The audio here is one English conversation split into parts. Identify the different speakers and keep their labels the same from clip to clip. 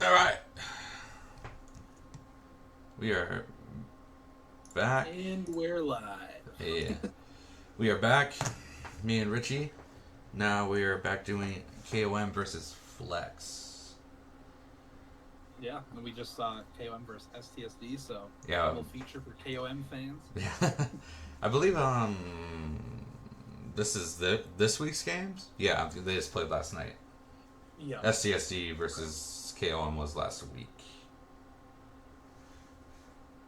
Speaker 1: All right, we are back.
Speaker 2: And we're live.
Speaker 1: Yeah, we are back. Me and Richie. Now we are back doing KOM versus Flex.
Speaker 2: Yeah, and we just saw KOM versus STSD, so
Speaker 1: Yeah,
Speaker 2: double feature for KOM fans.
Speaker 1: yeah. I believe this is this week's games. Yeah, they just played last night.
Speaker 2: Yeah.
Speaker 1: STSD versus KOM was last week.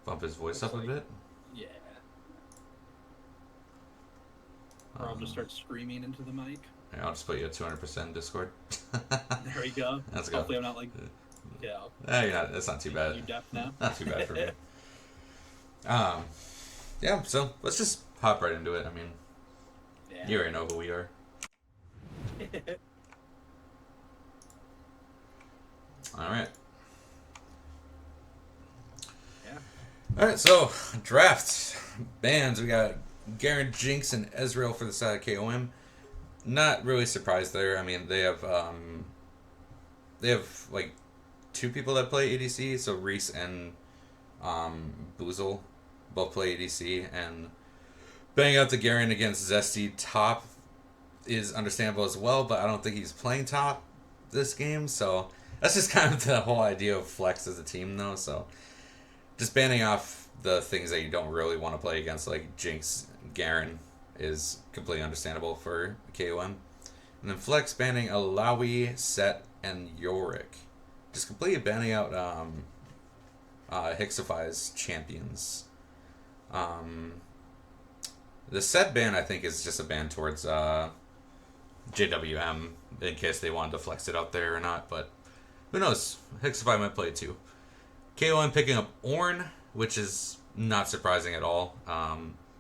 Speaker 1: Bump his voice
Speaker 2: Looks
Speaker 1: up a
Speaker 2: like,
Speaker 1: bit.
Speaker 2: yeah. Or I'll just start screaming into the mic.
Speaker 1: Yeah, I'll just put you at 200% Discord.
Speaker 2: There we go.
Speaker 1: Let's go.
Speaker 2: Hopefully I'm not like, yeah.
Speaker 1: Yeah, that's not too bad.
Speaker 2: You deaf now?
Speaker 1: Not too bad for me. Um, yeah, so let's just hop right into it. I mean,
Speaker 2: Yeah.
Speaker 1: you already know who we are. All right.
Speaker 2: Yeah.
Speaker 1: All right, so drafts. Bands. We got Garen, Jinx, and Ezreal for the side of KOM. Not really surprised there. I mean, they have like two people that play ADC, so Reese and Boozle both play ADC, and bang out the Garen against Zesty top is understandable as well, but I don't think he's playing top this game, so that's just kind of the whole idea of Flex as a team, though. So just banning off the things that you don't really want to play against, like Jinx, Garen, is completely understandable for KOM. And then Flex banning Alawi, Set, and Yorick. Just completely banning out Hixify's champions. Um, the Set ban, I think, is just a ban towards JWM in case they wanted to flex it out there or not, but who knows? Hixify might play it too. KOM picking up Ornn, which is not surprising at all.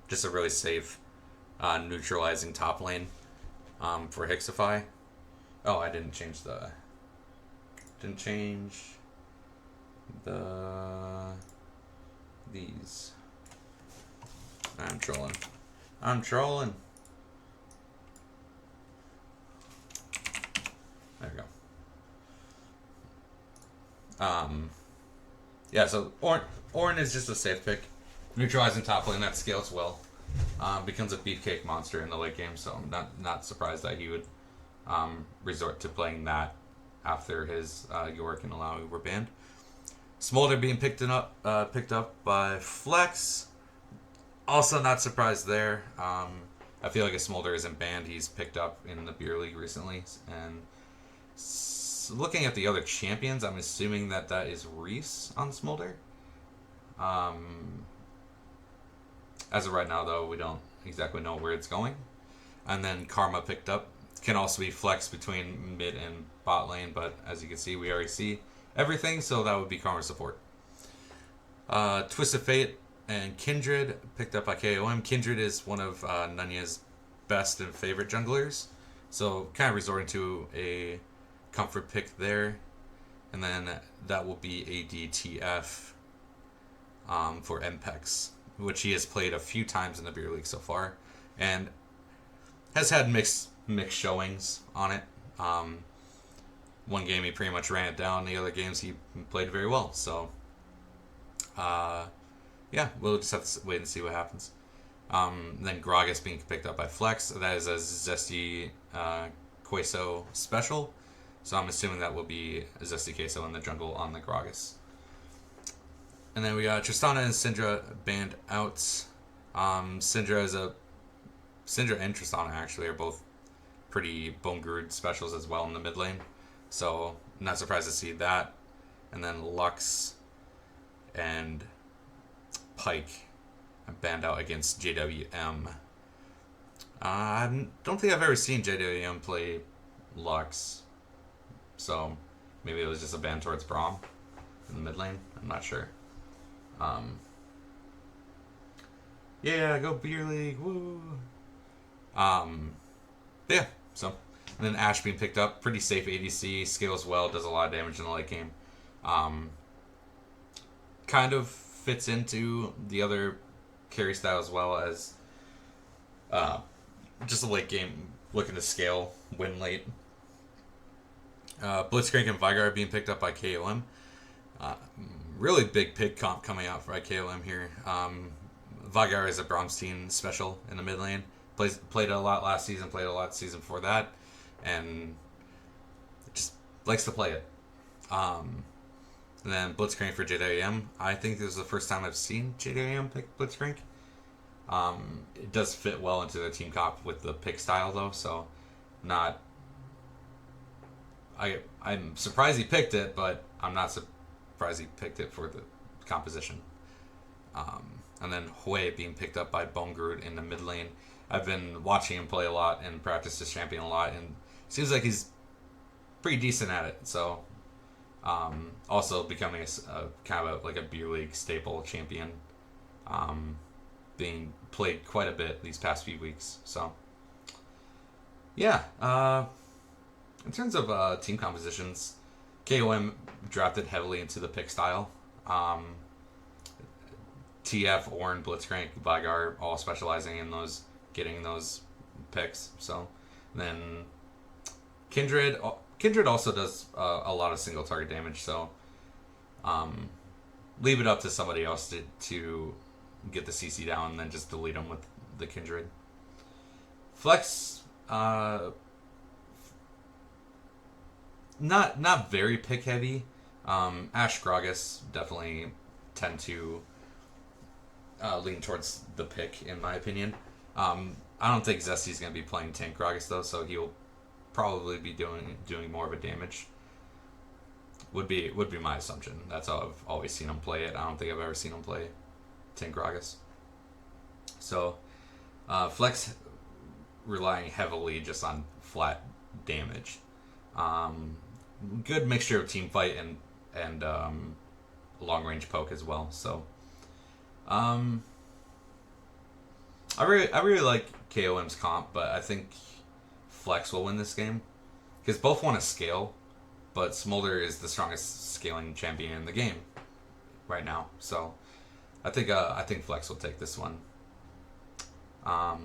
Speaker 1: Just a really safe neutralizing top lane for Hixify. Oh, I didn't change the these. I'm trolling. There we go. Yeah, so Ornn is just a safe pick. Neutralizing top lane, that scales well. Becomes a beefcake monster in the late game, so I'm not surprised that he would resort to playing that after his Yorick and Alawi were banned. Smolder being picked up by Flex. Also not surprised there. I feel like if Smolder isn't banned, he's picked up in the beer league recently. And looking at the other champions, I'm assuming that is Reese on Smolder. As of right now, though, we don't exactly know where it's going. And then Karma picked up. Can also be flex between mid and bot lane, but as you can see, we already see everything, so that would be Karma support. Twist of Fate and Kindred picked up by KOM. Kindred is one of Nunya's best and favorite junglers, so kind of resorting to a comfort pick there. And then that will be ADTF for MPEX, which he has played a few times in the beer league so far, and has had mixed showings on it. One game he pretty much ran it down. The other games he played very well. So, yeah, we'll just have to wait and see what happens. Then Gragas being picked up by Flex. That is a Zesty Queso special. So I'm assuming that will be Zesty Queso in the jungle on the Gragas. And then we got Tristana and Syndra banned out. Syndra and Tristana actually are both pretty bone-grued specials as well in the mid lane. So, not surprised to see that. And then Lux and Pike banned out against JWM. I don't think I've ever seen JWM play Lux. So, maybe it was just a ban towards Braum in the mid lane. I'm not sure. Yeah, go beer league, woo! Yeah, so. And then Ashe being picked up, pretty safe ADC, scales well, does a lot of damage in the late game. Kind of fits into the other carry style as well as just a late game looking to scale, win late. Blitzcrank and Vigar being picked up by KOM. Uh, really big pick comp coming out for KOM here. Vigar is a Bromstein special in the mid lane. Played a lot last season, played a lot the season before that, and just likes to play it. And then Blitzcrank for JWM. I think this is the first time I've seen JWM pick Blitzcrank. It does fit well into the team comp with the pick style though, so not. I'm surprised he picked it, but I'm not surprised he picked it for the composition. And then Hui being picked up by Bone Groot in the mid lane. I've been watching him play a lot and practice this champion a lot, and seems like he's pretty decent at it. So, also becoming a kind of like a beer league staple champion, being played quite a bit these past few weeks. So, yeah. In terms of team compositions, KOM drafted heavily into the pick style. TF, Ornn, Blitzcrank, Vigar, all specializing in those, getting those picks. So then Kindred also does a lot of single target damage. So leave it up to somebody else to get the CC down and then just delete them with the Kindred. Flex, not very pick heavy. Ash Gragas definitely tend to lean towards the pick in my opinion. I don't think Zesty's gonna be playing tank Gragas though, so he'll probably be doing more of a damage. Would be my assumption. That's how I've always seen him play it. I don't think I've ever seen him play tank Gragas. So Flex relying heavily just on flat damage. Good mixture of team fight and long range poke as well. So I really like KOM's comp, but I think Flex will win this game because both want to scale, but Smolder is the strongest scaling champion in the game right now. So I think Flex will take this one. I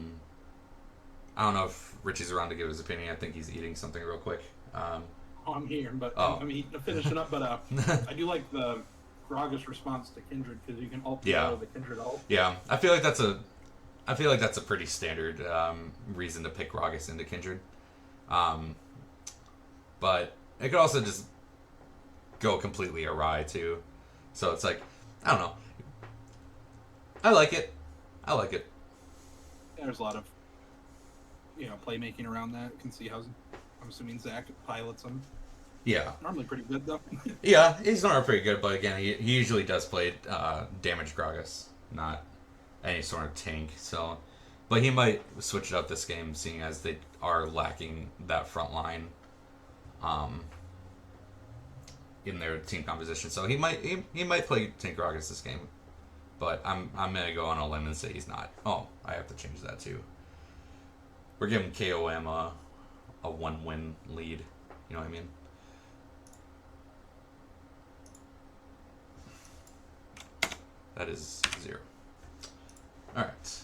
Speaker 1: don't know if Richie's around to give his opinion. I think he's eating something real quick.
Speaker 2: I'm here, but I'm finishing up. But I do like the Gragas response to Kindred because you can ult the Kindred ult.
Speaker 1: Yeah, I feel like that's a pretty standard reason to pick Gragas into Kindred. But it could also just go completely awry too. So it's like, I don't know. I like it.
Speaker 2: There's a lot of playmaking around that. You can see how I'm assuming Zach pilots him.
Speaker 1: Yeah.
Speaker 2: Normally pretty good though.
Speaker 1: Yeah, he's normally pretty good, but again, he usually does play damage Gragas, not any sort of tank. So, but he might switch it up this game, seeing as they are lacking that front line, in their team composition. So he might play tank Gragas this game, but I'm gonna go on a limb and say he's not. Oh, I have to change that too. We're giving KOM a 1-win lead. You know what I mean? That is 0. Alright.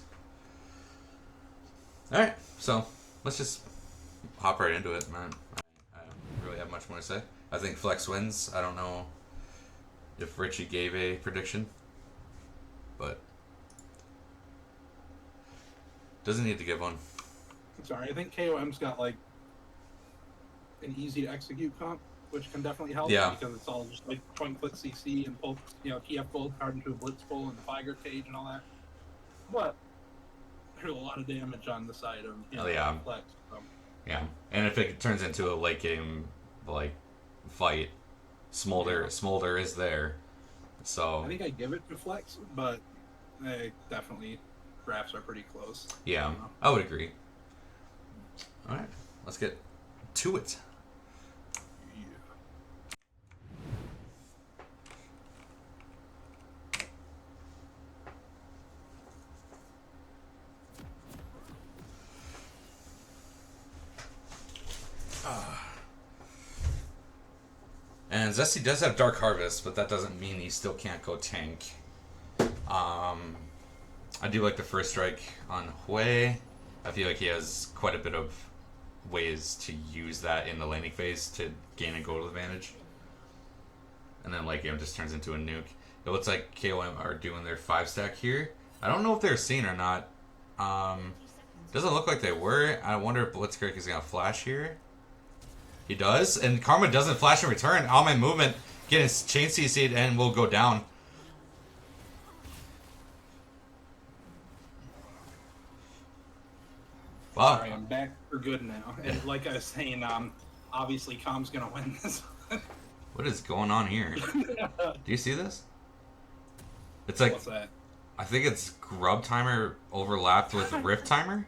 Speaker 1: Alright, so let's just hop right into it, man. I don't really have much more to say. I think Flex wins. I don't know if Richie gave a prediction, but doesn't need to give one.
Speaker 2: Sorry, I think KOM's got like an easy to execute comp, which can definitely help.
Speaker 1: Yeah.
Speaker 2: Because it's all just like point-click CC and pull, TF gold card into a blitz pull and the Vigar cage and all that. But there's a lot of damage on the side of Flex. So.
Speaker 1: Yeah, and if it turns into a late game like fight, Smolder is there. So
Speaker 2: I think I give it to Flex, but definitely drafts are pretty close.
Speaker 1: Yeah, I would agree. All right, let's get to it. And Zesty does have Dark Harvest, but that doesn't mean he still can't go tank. I do like the first strike on Hui. I feel like he has quite a bit of ways to use that in the laning phase to gain a gold advantage. And then, like, just turns into a nuke. It looks like KOM are doing their 5-stack here. I don't know if they're seen or not. Doesn't look like they were. I wonder if Blitzkrieg is going to flash here. He does, and Karma doesn't flash in return. All my movement getting chain CC'd and will go down. Wow.
Speaker 2: Sorry, I'm back for good now. And like I was saying, obviously KOM's gonna win this.
Speaker 1: What is going on here? Do you see this? It's like,
Speaker 2: what's that?
Speaker 1: I think it's Grub Timer overlapped with Rift Timer.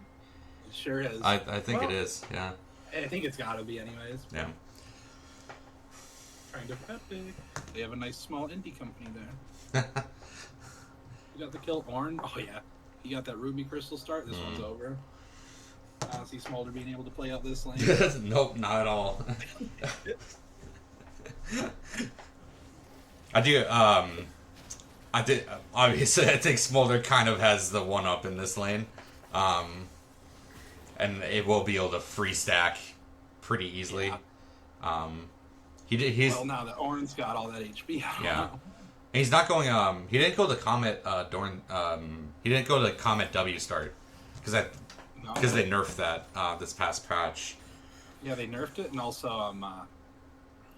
Speaker 2: It sure is.
Speaker 1: I think it is, yeah.
Speaker 2: I think it's gotta be anyways.
Speaker 1: Yeah.
Speaker 2: Trying to epic. They have a nice small indie company there. You got the kill, Ornn. Oh yeah. You got that Ruby Crystal start. This one's over. I don't see Smolder being able to play out this lane.
Speaker 1: Nope, not at all. I did, obviously, I think Smolder kind of has the one-up in this lane. And it will be able to free stack pretty easily.
Speaker 2: Yeah.
Speaker 1: He's
Speaker 2: well, now that Ornn's got all that HP.
Speaker 1: Yeah. And he's not going, he didn't go to Comet, he didn't go to Comet W start. Because they nerfed that, this past patch.
Speaker 2: Yeah, they nerfed it, and also,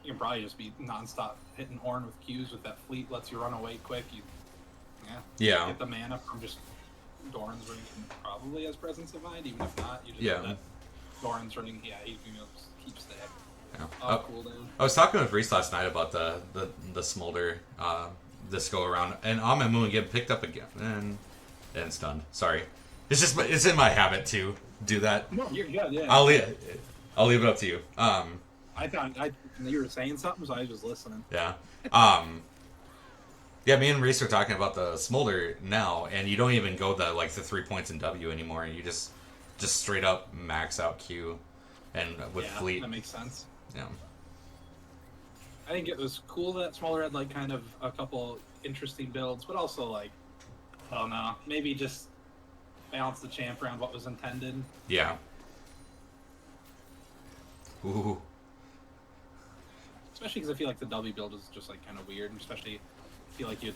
Speaker 2: you can probably just be non-stop hitting Ornn with Qs with that fleet, lets you run away quick.
Speaker 1: Yeah.
Speaker 2: Get the mana from just Doran's ring, probably has Presence of Mind, even if not, you just
Speaker 1: yeah.
Speaker 2: that Doran's ring, yeah, he's gonna keep staying.
Speaker 1: Yeah.
Speaker 2: Cooldown.
Speaker 1: I was talking with Reese last night about the Smolder, this go around, and on my moon getting picked up again, and stunned. Sorry. It's in my habit to do that.
Speaker 2: No, you're good, yeah.
Speaker 1: I'll leave it up to you.
Speaker 2: I thought you were saying something, so I was just listening.
Speaker 1: Yeah. Yeah, me and Reese are talking about the Smolder now, and you don't even go the 3 points in W anymore. You just straight up max out Q, and with fleet.
Speaker 2: That makes sense.
Speaker 1: Yeah.
Speaker 2: I think it was cool that Smolder had kind of a couple interesting builds, but also I don't know, maybe just balance the champ around what was intended.
Speaker 1: Yeah. Ooh.
Speaker 2: Especially because I feel like the W build is just kind of weird, and especially I feel like you'd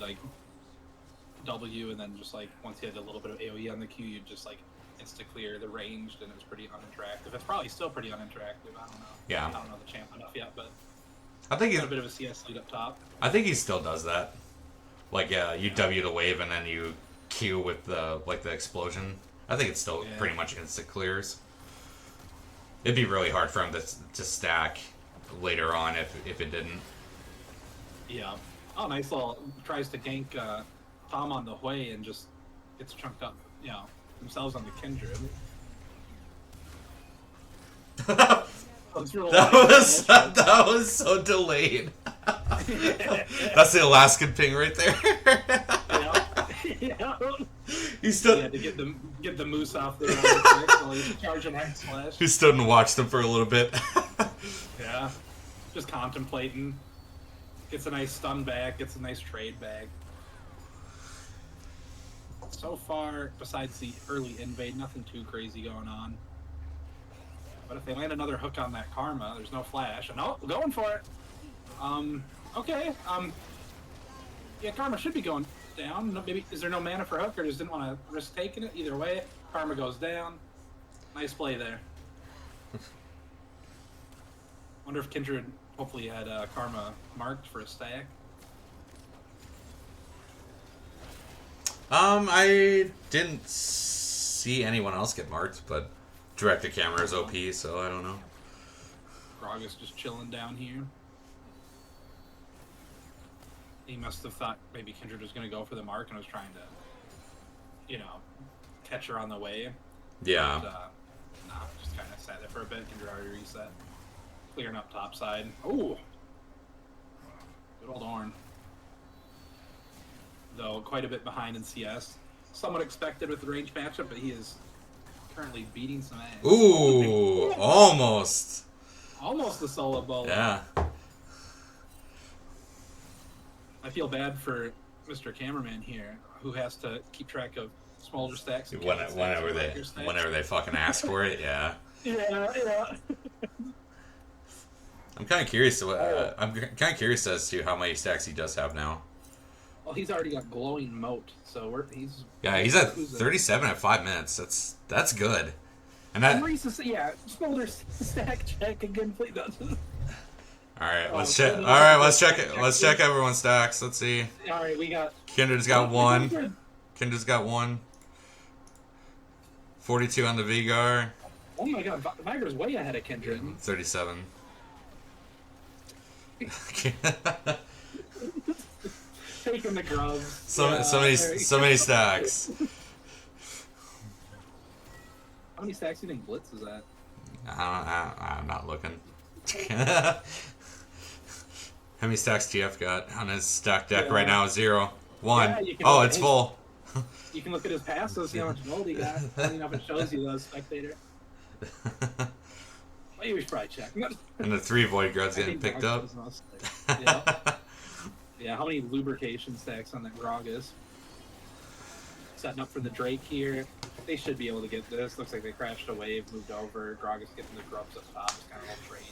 Speaker 2: W and then just once you had a little bit of AoE on the Q, you'd just insta clear the ranged, and it was pretty uninteractive. It's probably still pretty uninteractive. I don't know.
Speaker 1: Yeah.
Speaker 2: I don't know the champ enough yet, but
Speaker 1: I think he's
Speaker 2: a bit of a CS lead up top.
Speaker 1: I think he still does that. You W the wave and then you Q with the explosion. I think it's still pretty much instant clears. It'd be really hard for him to stack later on if it didn't.
Speaker 2: Yeah. Oh, nice little tries to gank Tom on the way and just gets chunked up. Themselves on the Kindred.
Speaker 1: that was so delayed. That's the Alaskan ping right there.
Speaker 2: Yeah.
Speaker 1: He stood.
Speaker 2: He had to get the moose off there while he's charging Ice Slash.
Speaker 1: He stood and watched them for a little bit.
Speaker 2: Yeah, just contemplating. Gets a nice stun back. Gets a nice trade back. So far, besides the early invade, nothing too crazy going on. But if they land another hook on that Karma, there's no flash. And going for it. Okay. Yeah, Karma should be going down. Maybe is there no mana for hook, or just didn't want to risk taking it? Either way, Karma goes down. Nice play there. Wonder if Kindred hopefully had Karma marked for a stack.
Speaker 1: I didn't see anyone else get marked, but director camera is OP, so I don't know.
Speaker 2: Gragas just chilling down here. He must have thought maybe Kindred was going to go for the mark and was trying to, catch her on the way.
Speaker 1: Yeah.
Speaker 2: But, just kind of sat there for a bit. Kindred already reset. Clearing up top side. Oh! Good old Ornn. Though quite a bit behind in CS. Somewhat expected with the range matchup, but he is currently beating some ass.
Speaker 1: Ooh! Almost!
Speaker 2: Almost a solo bowler.
Speaker 1: Yeah.
Speaker 2: I feel bad for Mr. Cameraman here, who has to keep track of Smolder stacks. And
Speaker 1: Whenever they fucking ask for it, yeah.
Speaker 2: Yeah.
Speaker 1: I'm kind of curious.
Speaker 2: Oh.
Speaker 1: I'm kind of curious as to how many stacks he does have now.
Speaker 2: Well, he's already got glowing moat, so
Speaker 1: Yeah,
Speaker 2: he's
Speaker 1: he's at
Speaker 2: cruising.
Speaker 1: 37 at 5 minutes. That's good. And
Speaker 2: And
Speaker 1: that.
Speaker 2: Reese, yeah, Smolder stack check again, please.
Speaker 1: All right, let's check. All
Speaker 2: Smolder
Speaker 1: right,
Speaker 2: doesn't
Speaker 1: let's check
Speaker 2: stack
Speaker 1: it.
Speaker 2: check,
Speaker 1: Let's
Speaker 2: please.
Speaker 1: check everyone's stacks. Let's see.
Speaker 2: All right, we got.
Speaker 1: Kindred's
Speaker 2: Oh,
Speaker 1: got one.
Speaker 2: Kindred.
Speaker 1: Kindred's got one. 42 on the Vigar.
Speaker 2: Oh my God, Viger's way ahead of Kindred.
Speaker 1: 37.
Speaker 2: Taking the grubs.
Speaker 1: So many stacks.
Speaker 2: How many stacks do you think Blitz is at?
Speaker 1: I'm not looking. How many stacks GF got on his stack deck right now? 0. 1.
Speaker 2: Yeah,
Speaker 1: Oh, it's full.
Speaker 2: You can look at his passes, see how much gold he got. Funny enough, it shows you those spectator. Maybe we should probably check.
Speaker 1: And the 3 Void Grubs
Speaker 2: I
Speaker 1: getting
Speaker 2: think
Speaker 1: picked up.
Speaker 2: Grog is mostly- Yeah. Yeah, how many lubrication stacks on that Grog is? Setting up for the Drake here. They should be able to get this. Looks like they crashed a wave, moved over. Grog is getting the grubs up top. It's kind of all train.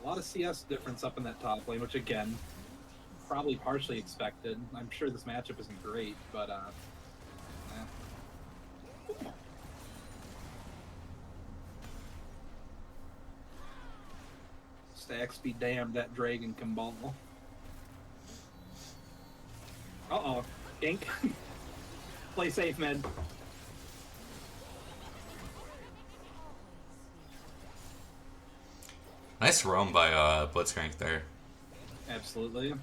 Speaker 2: A lot of CS difference up in that top lane, which again, probably partially expected. I'm sure this matchup isn't great, but stacks be damned, that dragon can ball. Uh-oh. Ink. Play safe, man.
Speaker 1: Nice roam by Blitzcrank there.
Speaker 2: Absolutely.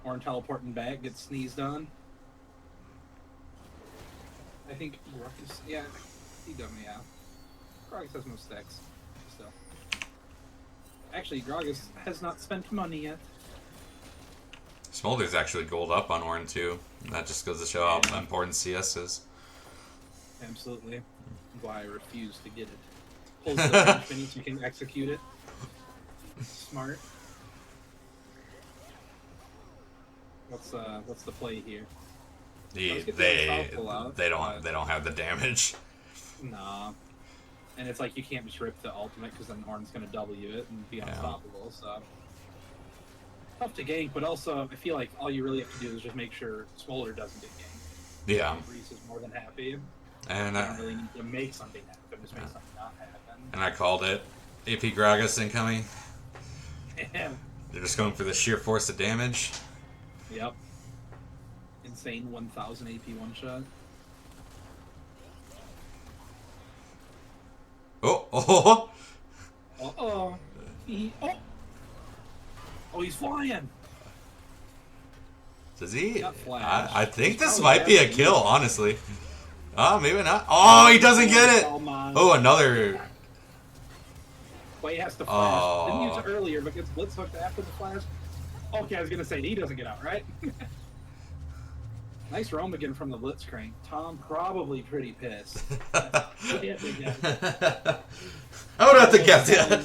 Speaker 2: Horn teleporting back, gets sneezed on. I think Ruckus, yeah, he does, yeah. Gragas has no stacks, still. Actually, Gragas has not spent money yet.
Speaker 1: Smolder's actually gold up on Orin too. That just goes to show how important CS is.
Speaker 2: Absolutely. Why I refuse to get it. Pulls the range mini so you can execute it. Smart. What's the play here?
Speaker 1: They don't have the damage.
Speaker 2: Nah. And it's like you can't just rip the ultimate because then Ornn's gonna W it and be unstoppable, so tough to gank, but also I feel like all you really have to do is just make sure Smolder doesn't get ganked.
Speaker 1: Yeah.
Speaker 2: Reese is more than happy.
Speaker 1: And
Speaker 2: I don't really need to make something happen, just make something not happen.
Speaker 1: And I called it. AP Gragas incoming.
Speaker 2: Damn.
Speaker 1: They're just going for the sheer force of damage.
Speaker 2: Yep. Insane 1000 AP one shot.
Speaker 1: Oh.
Speaker 2: Oh. Oh, he's flying.
Speaker 1: Does he?
Speaker 2: Got flash.
Speaker 1: I think
Speaker 2: He's
Speaker 1: this
Speaker 2: probably
Speaker 1: might be a kill, honestly. Oh, maybe not. Oh, he doesn't get it. Oh, another.
Speaker 2: Well, he has to flash.
Speaker 1: Oh.
Speaker 2: Didn't use it earlier, but gets blitz hooked after the flash. Okay, I was gonna say he doesn't get out, right? Nice roam again from the Blitzcrank. Tom probably pretty pissed.
Speaker 1: I would have to guess it.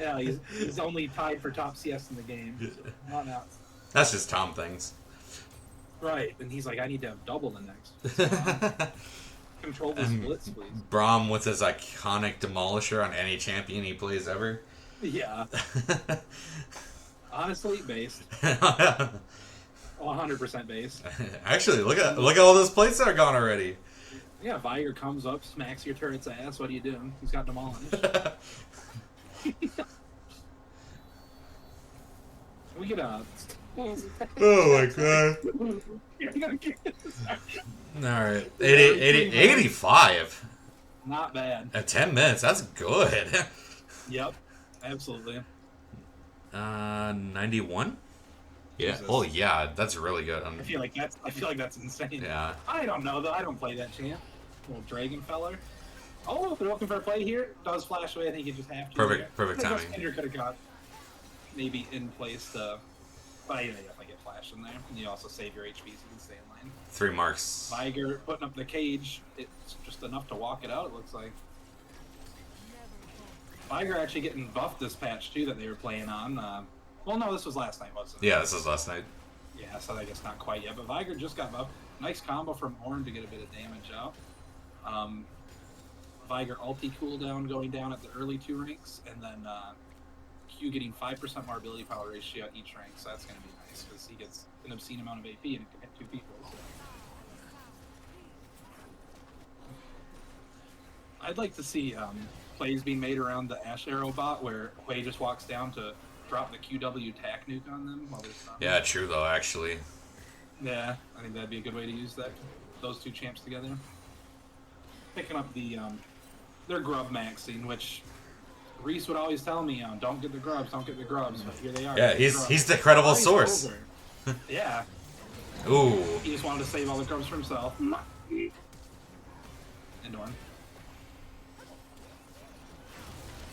Speaker 2: Yeah, he's only tied for top CS in the game. So not out.
Speaker 1: That's just Tom things.
Speaker 2: Right, and he's like, I need to have double the next. Control this blitz, please.
Speaker 1: Braum with his iconic Demolisher on any champion he plays ever.
Speaker 2: Yeah. Honestly, based. 100% based.
Speaker 1: Actually, look at all those plates that are gone already.
Speaker 2: Yeah, Viger comes up, smacks your turret's ass. What are you doing? He's got demolished. We get a.
Speaker 1: Oh my god. Alright. 85.
Speaker 2: Not bad.
Speaker 1: At 10 minutes, that's good.
Speaker 2: Yep, absolutely.
Speaker 1: 91? Yeah.
Speaker 2: Jesus.
Speaker 1: Oh yeah, that's really good.
Speaker 2: I feel like that's insane.
Speaker 1: Yeah.
Speaker 2: I don't know though. I don't play that champ. Little dragon feller. Oh, if they're looking for a play here, does flash away. I think you just have to.
Speaker 1: Perfect timing.
Speaker 2: Kendrick could have got maybe in place to. But you definitely get flash in there. And you also save your HP so you can stay in lane.
Speaker 1: 3 marks.
Speaker 2: Viger putting up the cage. It's just enough to walk it out. It looks like. Viger actually getting buffed this patch too that they were playing on. Well, no, this was last night, wasn't it?
Speaker 1: Yeah, this was last night.
Speaker 2: Yeah, so I guess not quite yet. But Viger just got buffed. Nice combo from Ornn to get a bit of damage out. Viger ulti cooldown going down at the early 2 ranks, and then Q getting 5% more ability power ratio at each rank, so that's going to be nice because he gets an obscene amount of AP and it can hit 2 people. So. I'd like to see plays being made around the Ashe Arrow bot where Hui just walks down to drop the QW tack nuke on them while they're stunned.
Speaker 1: Yeah, true though, actually.
Speaker 2: Yeah, I think that'd be a good way to use that. Those 2 champs together. Picking up the their grub maxing, which Reese would always tell me, don't get the grubs, don't get the grubs, but here they are.
Speaker 1: Yeah, he's the credible source.
Speaker 2: Yeah.
Speaker 1: Ooh.
Speaker 2: He just wanted to save all the grubs for himself. And Ornn.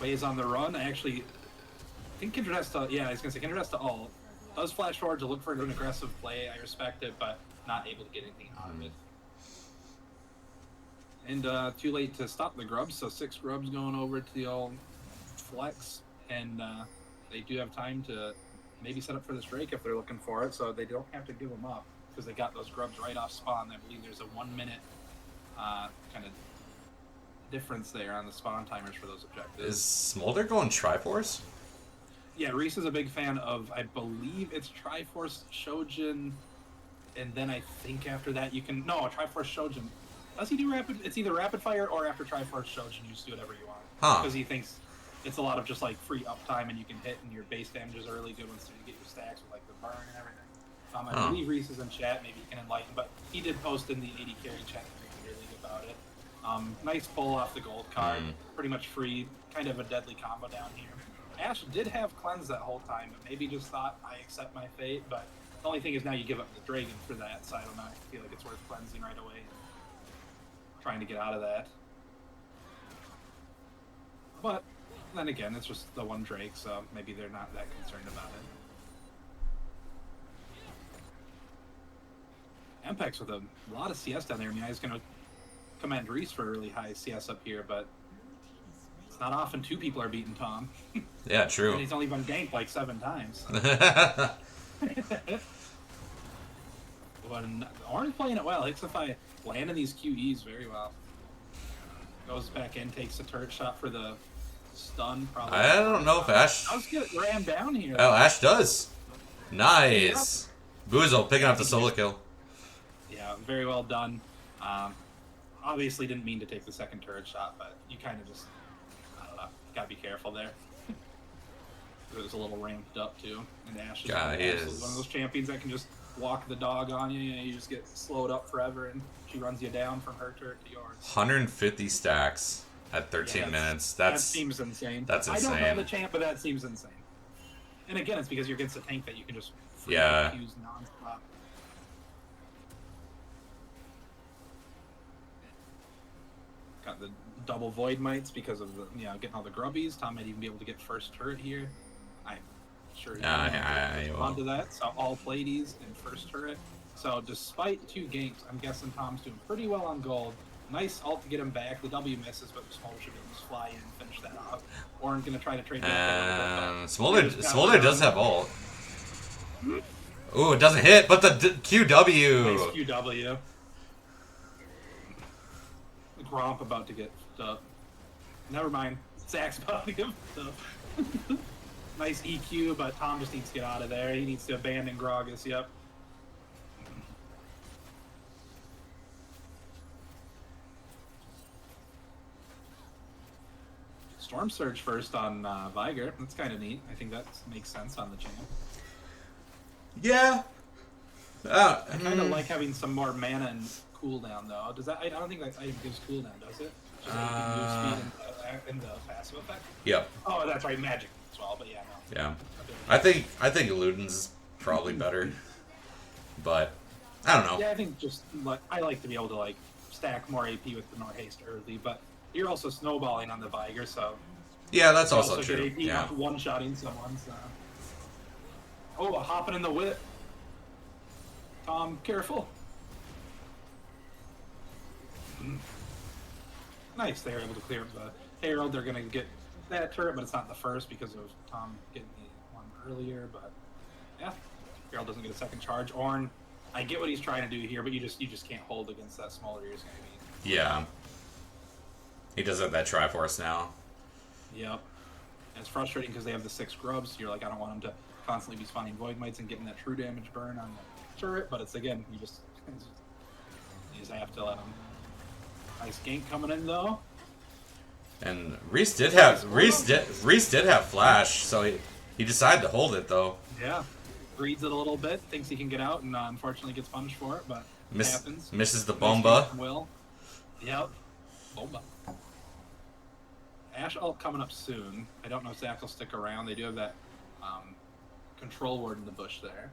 Speaker 2: Ways on the run. I think Kindred has to, yeah, I was going to say Kindred has to ult. Does flash forward to look for an aggressive play. I respect it, but not able to get anything out of it. And too late to stop the grubs, so 6 grubs going over to the old flex. And they do have time to maybe set up for this Drake if they're looking for it, so they don't have to give them up because they got those grubs right off spawn. I believe there's a 1 minute kind of difference there on the spawn timers for those objectives.
Speaker 1: Is Smolder going Triforce?
Speaker 2: Yeah, Reese is a big fan of, I believe it's Triforce Shojin, and then I think after that you can, no, Triforce Shojin. Does he do rapid? It's either rapid fire or after Triforce Shojin, you just do whatever you want. Because he thinks it's a lot of just like free uptime and you can hit and your base damage is early good once you get your stacks with like the burn and everything. I believe Reese is in chat, maybe he can enlighten, but he did post in the 80 carry chat regularly about it. Nice pull off the gold card, pretty much free, kind of a deadly combo down here. Ashe did have cleanse that whole time, but maybe just thought, I accept my fate, but the only thing is now you give up the dragon for that, so I don't know, I feel like it's worth cleansing right away. Trying to get out of that. But then again, it's just the 1 Drake, so maybe they're not that concerned about it. Ampex with a lot of CS down there. I mean, I was going to command Reese for a really high CS up here, but it's not often 2 people are beating Tom.
Speaker 1: Yeah, true.
Speaker 2: And he's only been ganked like 7 times. But Ornn's playing it well. Hixify landing these QEs very well. Goes back in, takes a turret shot for the stun. Probably.
Speaker 1: I don't know if Ashe...
Speaker 2: Let's get ran down here.
Speaker 1: Oh, Ashe does. Nice. Yep. Boozle picking up the solo kill.
Speaker 2: Yeah, very well done. Obviously didn't mean to take the 2nd turret shot, but you kind of just, I don't know, gotta be careful there. It was a little ramped up too, and Ashe is one of those champions that can just walk the dog on you. You just get slowed up forever, and she runs you down from her turret to yours.
Speaker 1: 150 stacks at 13 minutes.
Speaker 2: That seems insane.
Speaker 1: That's insane.
Speaker 2: I don't know the champ, but that seems insane. And again, it's because you're against a tank that you can just use non-stop. Got the double void mites because of the getting all the grubbies. Tom might even be able to get first turret here. I'm sure he's onto that. So all Pleiades and first turret. So despite 2 ganks, I'm guessing Tom's doing pretty well on gold. Nice ult to get him back. The W misses, but Smolder should be able to just fly in and finish that off. Ornn's gonna try to trade back.
Speaker 1: Smolder does have ult. Ooh, it doesn't hit, but the QW.
Speaker 2: Nice QW. Gromp about to get up. Never mind. Zach's about to get up. Nice EQ, but Tom just needs to get out of there. He needs to abandon Gragas, yep. Storm Surge first on Viger. That's kind of neat. I think that makes sense on the champ.
Speaker 1: Yeah.
Speaker 2: I kind of like having some more mana and cooldown though. Does that? I don't think that item gives cooldown, does it? Just like you can move speed in the passive effect.
Speaker 1: Yep.
Speaker 2: Oh, that's right, magic as well. But yeah, no.
Speaker 1: Yeah. I think Luden's probably better, but I don't know.
Speaker 2: Yeah, I think just I like to be able to like stack more AP with the Nor haste early, but you're also snowballing on the Viger, so
Speaker 1: yeah, that's also true.
Speaker 2: Get AP
Speaker 1: yeah.
Speaker 2: One-shotting someone. So. Oh, hopping in the whip. Tom, careful. Nice, they were able to clear up the Herald. They're going to get that turret, but it's not the first because of Tom getting the one earlier. But yeah, Herald doesn't get a second charge. Ornn I get what he's trying to do here, but you just can't hold against that smaller you're just gonna be.
Speaker 1: Yeah. He does have that Triforce now.
Speaker 2: Yep. And it's frustrating because they have the 6 grubs. So you're like, I don't want them to constantly be spawning Void Mites and getting that true damage burn on the turret. But it's again, you just have to let them. Nice gank coming in though.
Speaker 1: And Reese did have flash, so he decided to hold it though.
Speaker 2: Yeah. Reads it a little bit, thinks he can get out, and unfortunately gets punished for it, but it happens.
Speaker 1: Misses the bomba.
Speaker 2: Will. Yep. Bomba. Ash ult coming up soon. I don't know if Zach will stick around. They do have that control ward in the bush there.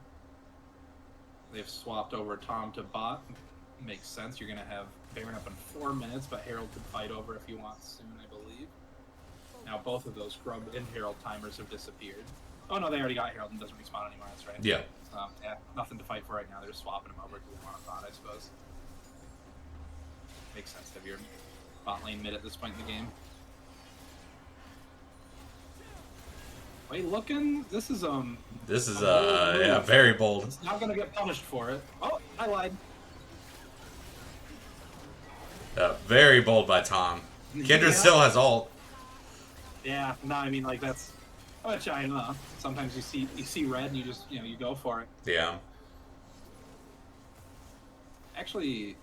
Speaker 2: They've swapped over Tom to bot. Makes sense. You're going to have Baron up in 4 minutes, but Herald could fight over if you want soon, I believe. Now both of those Scrub and Herald timers have disappeared. Oh no, they already got Herald and doesn't respawn anymore, that's right.
Speaker 1: Yeah.
Speaker 2: Yeah, nothing to fight for right now. They're just swapping him over to the Monopod, I suppose. Makes sense to have your bot lane mid at this point in the game. Wait, looking. This is
Speaker 1: yeah, very bold.
Speaker 2: It's not gonna get punished for it. Oh, I lied.
Speaker 1: Very bold by Tom. Kindred still has ult.
Speaker 2: Yeah, no, I mean like that's. I bet you I know. Sometimes you see red and you just you go for it.
Speaker 1: Yeah.
Speaker 2: Actually,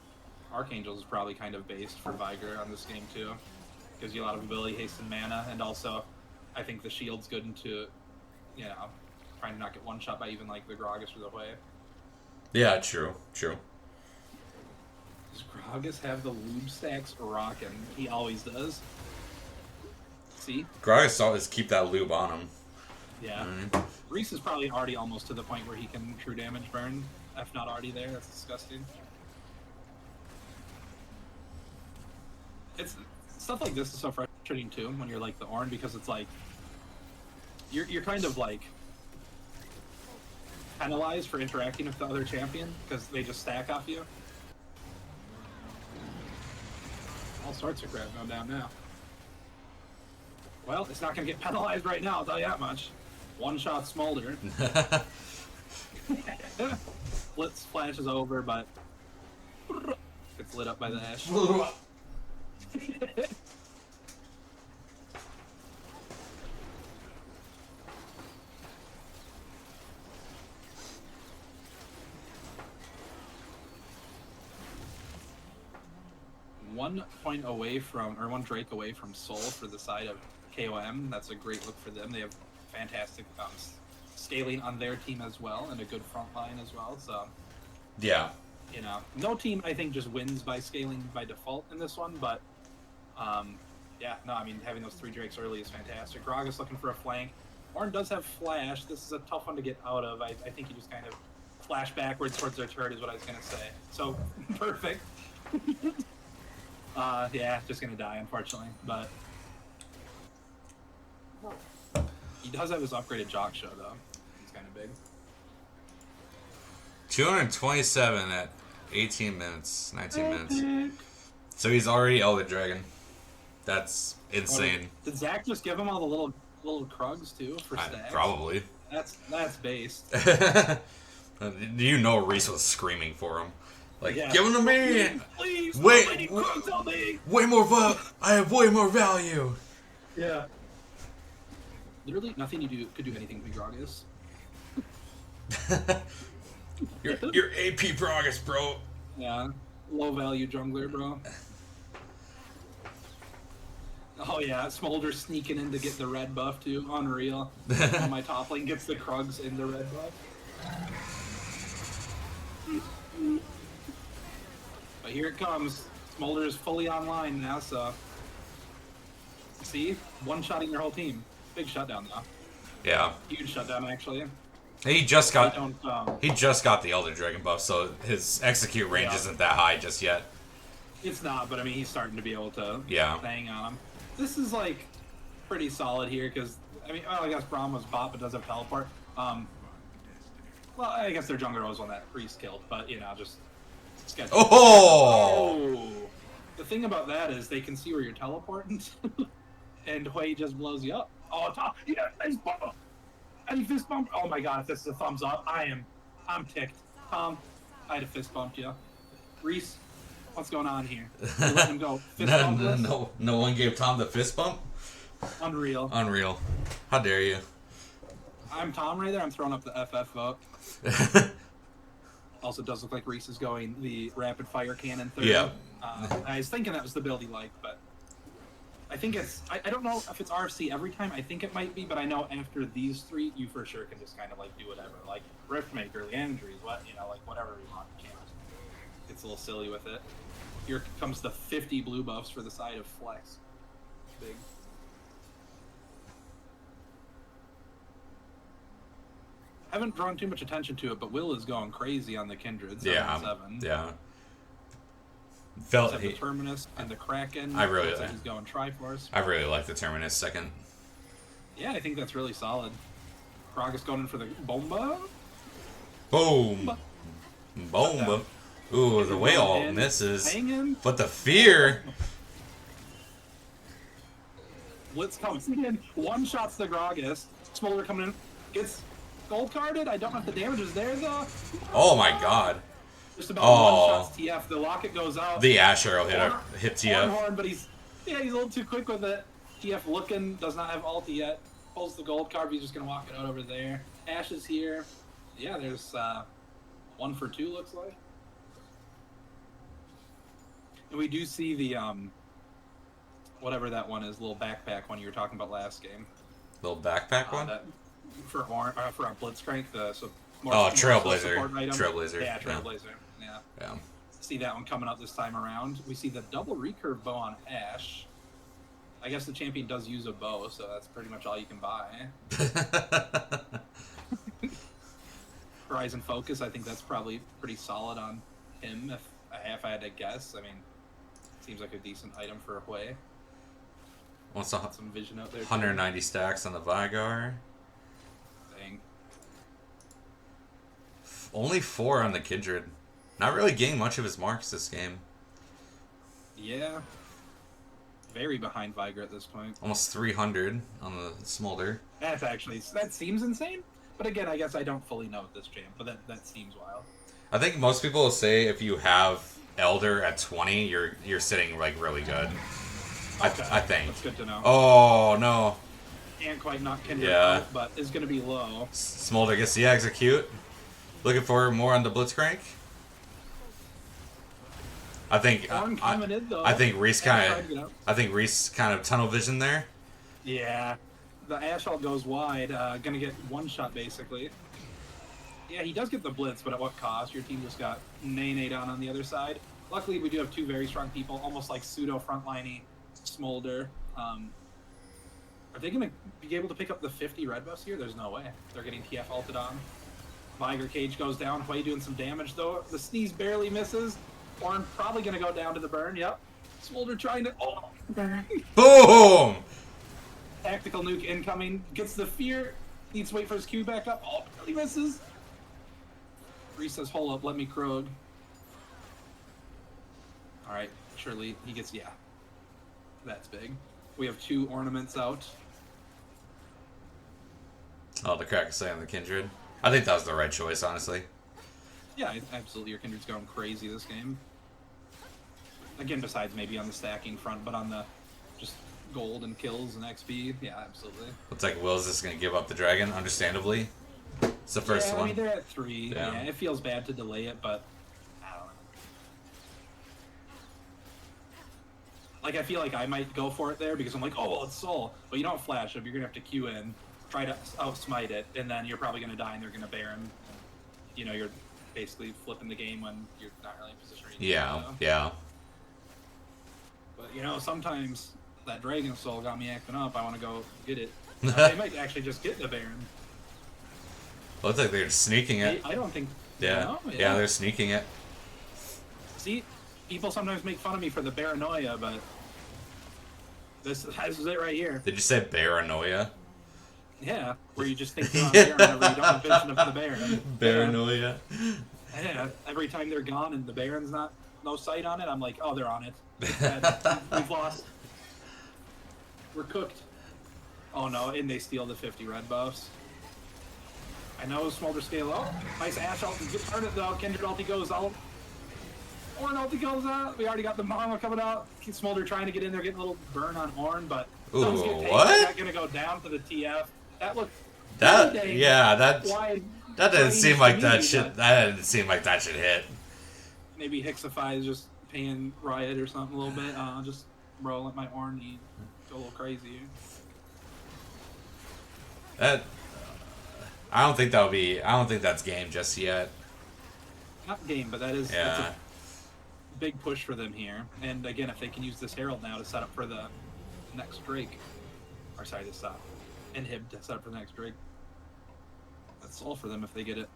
Speaker 2: Archangel is probably kind of based for Viger on this game too. Gives you a lot of ability, haste, and mana, and also I think the shield's good into trying to not get one shot by even like the Gragas or the Hui.
Speaker 1: Yeah, true.
Speaker 2: Does Gragas have the lube stacks rocking? He always does. See?
Speaker 1: Gragas always keep that lube on him.
Speaker 2: Yeah. Reese is probably already almost to the point where he can true damage burn, if not already there. That's disgusting. It's stuff like this is so frustrating too when you're like the Ornn, because it's like you're kind of like penalized for interacting with the other champion because they just stack off you. All sorts of crap going down now. Well, it's not going to get penalized right now, I'll tell you that much. One-shot Smolder. Blitz flashes over, but gets lit up by the Ash. One point away from, or one Drake away from Soul for the side of KOM. That's a great look for them. They have fantastic scaling on their team as well, and a good front line as well. So,
Speaker 1: yeah,
Speaker 2: no team I think just wins by scaling by default in this one. But yeah, no, I mean having those 3 Drakes early is fantastic. Gragas looking for a flank. Ornn does have flash. This is a tough one to get out of. I think you just kind of flash backwards towards their turret is what I was gonna say. So perfect. Yeah, just gonna die unfortunately, but he does have his upgraded Jock Show though. He's kind of big.
Speaker 1: 227 at 18 minutes, 19 minutes. So he's already Elder Dragon. That's insane.
Speaker 2: Did Zach just give him all the little Krugs too for stacks?
Speaker 1: Probably.
Speaker 2: That's based.
Speaker 1: Reese was screaming for him. Like,
Speaker 2: yeah.
Speaker 1: Give him to me!
Speaker 2: Please,
Speaker 1: wait, way more I have way more value!
Speaker 2: Yeah. Literally nothing you do could do anything with Gragas.
Speaker 1: You're AP Gragas, bro.
Speaker 2: Yeah. Low value jungler, bro. Oh yeah, Smolder sneaking in to get the red buff too. Unreal. My top lane gets the Krugs in the red buff. But here it comes. Smolder is fully online now, so see? One-shotting your whole team. Big shutdown though.
Speaker 1: Yeah.
Speaker 2: Huge shutdown actually.
Speaker 1: He just got the Elder Dragon buff, so his execute range isn't that high just yet.
Speaker 2: It's not, but I mean he's starting to be able to hang on him. This is like pretty solid here because I mean I guess Braum was bot but does have teleport. Well I guess their jungler was one that Priest killed, but just sketchy. Oh! The thing about that is they can see where you're teleporting and Hui just blows you up. Oh Tom, yeah, nice bump. And fist bump. Oh my god, if this is a thumbs up, I'm ticked. Tom, I'd have fist bumped you. Reese, what's going on here? You're letting him go fist
Speaker 1: No,
Speaker 2: bump
Speaker 1: no,
Speaker 2: this?
Speaker 1: no one gave Tom the fist bump?
Speaker 2: Unreal.
Speaker 1: Unreal. How dare you?
Speaker 2: I'm Tom right there. I'm throwing up the FF vote. Also, does look like Reese is going the rapid fire cannon third.
Speaker 1: Yeah.
Speaker 2: I was thinking that was the build he liked, but I think it's. I don't know if it's RFC every time. I think it might be, but I know after these three, you for sure can just kind of like do whatever, like Riftmaker, Leandries, what like whatever you want. You can't. It's a little silly with it. Here comes the 50 blue buffs for the side of Flex. Big. Haven't drawn too much attention to it, but Will is going crazy on the Kindred. 7-7.
Speaker 1: Yeah. Felt
Speaker 2: The Terminus and the Kraken.
Speaker 1: I really
Speaker 2: looks like
Speaker 1: like.
Speaker 2: he's going Triforce.
Speaker 1: I really like the Terminus second.
Speaker 2: Yeah, I think that's really solid. Gragas going in for the Bomba.
Speaker 1: Boom. Boom. Ooh, the way all
Speaker 2: in,
Speaker 1: misses.
Speaker 2: Hanging.
Speaker 1: But the fear.
Speaker 2: Blitz comes in. One shots the Gragas. Smolder coming in. Gets gold carded. I don't know if the damage is there though.
Speaker 1: Oh my god.
Speaker 2: Just about one shots TF. The locket goes out.
Speaker 1: The Ash Arrow hit TF.
Speaker 2: Horn, but he's a little too quick with it. TF looking, does not have ulti yet. Pulls the gold card, but he's just gonna walk it out over there. Ash is here. Yeah, there's 1 for 2 looks like. And we do see the whatever that one is, little backpack one you were talking about last game.
Speaker 1: Little backpack one?
Speaker 2: That, for our Blitzcrank,
Speaker 1: Trailblazer.
Speaker 2: Trailblazer. Yeah, Trailblazer. Yeah.
Speaker 1: Yeah.
Speaker 2: See that one coming out this time around. We see the double recurve bow on Ash. I guess the champion does use a bow, so that's pretty much all you can buy. Horizon Focus, I think that's probably pretty solid on him if I had to guess. I mean, seems like a decent item for a Hui.
Speaker 1: What's
Speaker 2: some vision out there?
Speaker 1: 190 stacks on the Vigar.
Speaker 2: Dang.
Speaker 1: Only 4 on the Kindred. Not really getting much of his marks this game.
Speaker 2: Yeah. Very behind Vigar at this point.
Speaker 1: Almost 300 on the Smolder.
Speaker 2: That seems insane. But again, I guess I don't fully know at this jam, but that seems wild.
Speaker 1: I think most people will say if you have Elder at 20, you're sitting like really good.
Speaker 2: Okay.
Speaker 1: I think.
Speaker 2: That's good to know.
Speaker 1: Oh no.
Speaker 2: Can't quite knock Kindred
Speaker 1: Yeah.
Speaker 2: out, but is going to be low.
Speaker 1: Smolder gets the execute. Looking for more on the Blitzcrank. I think I think Reese kind of tunnel vision there.
Speaker 2: Yeah, the Ashalt goes wide, gonna get one shot basically. Yeah, he does get the blitz, but at what cost? Your team just got Nene down on the other side. Luckily, we do have 2 very strong people, almost like pseudo frontliney Smolder. Are they gonna be able to pick up the 50 red buffs here? There's no way. They're getting TF ulted on. Vigar Cage goes down. Hui doing some damage though. The sneeze barely misses. Orn probably gonna go down to the burn. Yep. Smolder trying to. Oh.
Speaker 1: Boom!
Speaker 2: Tactical nuke incoming. Gets the fear. Needs to wait for his Q back up. Oh, he misses. Reese says, hold up, let me Krog. Alright, surely he gets, yeah. That's big. We have 2 ornaments out.
Speaker 1: Oh, the crack is on the Kindred. I think that was the right choice, honestly.
Speaker 2: Yeah, absolutely. Your Kindred's going crazy this game. Again, besides maybe on the stacking front, but on the just gold and kills and XP, yeah, absolutely.
Speaker 1: Looks like Will's just going to give up the dragon, understandably. It's the first one.
Speaker 2: I mean, they're at 3.
Speaker 1: Yeah.
Speaker 2: Yeah, it feels bad to delay it, but I don't know. Like, I feel like I might go for it there because I'm like, oh, well, it's Soul. But you don't flash him. You're going to have to Q in, try to outsmite it, and then you're probably going to die and they're going to Baron. You know, you're basically flipping the game when you're not really in position.
Speaker 1: Yeah.
Speaker 2: But, you know, sometimes that Dragon Soul got me acting up. I want to go get it. They might actually just get the Baron.
Speaker 1: Looks like they're sneaking it.
Speaker 2: I don't think...
Speaker 1: Yeah.
Speaker 2: No,
Speaker 1: Yeah, they're sneaking it.
Speaker 2: See, people sometimes make fun of me for the paranoia, but this is it right here.
Speaker 1: Did you say paranoia?
Speaker 2: Yeah, where you just think they're on Baron whenever you don't have vision of the Baron.
Speaker 1: Paranoia.
Speaker 2: Yeah, every time they're gone and the Baron's no sight on it, I'm like, oh, they're on it. We've lost. We're cooked. Oh no, and they steal the 50 red buffs. I know Smolder scale. Oh, nice Ash ult. Turn it though. Kindred ulti goes out. Ornn ulti goes out. We already got the Mama coming out. Smolder trying to get in there, getting a little burn on Ornn, but those get taken.
Speaker 1: What?
Speaker 2: Not gonna go down to the TF. That looked
Speaker 1: that didn't seem like that should. That didn't seem like that should hit.
Speaker 2: Maybe Hixify is just paying Riot or something a little bit. Just bro, let my Ornn go a little crazy.
Speaker 1: That I don't think that'll be. I don't think that's game just yet.
Speaker 2: Not game, but that's a big push for them here. And again, if they can use this Herald now to set up for the next Drake, or sorry, this Inhib to set up for the next Drake, that's all for them if they get it.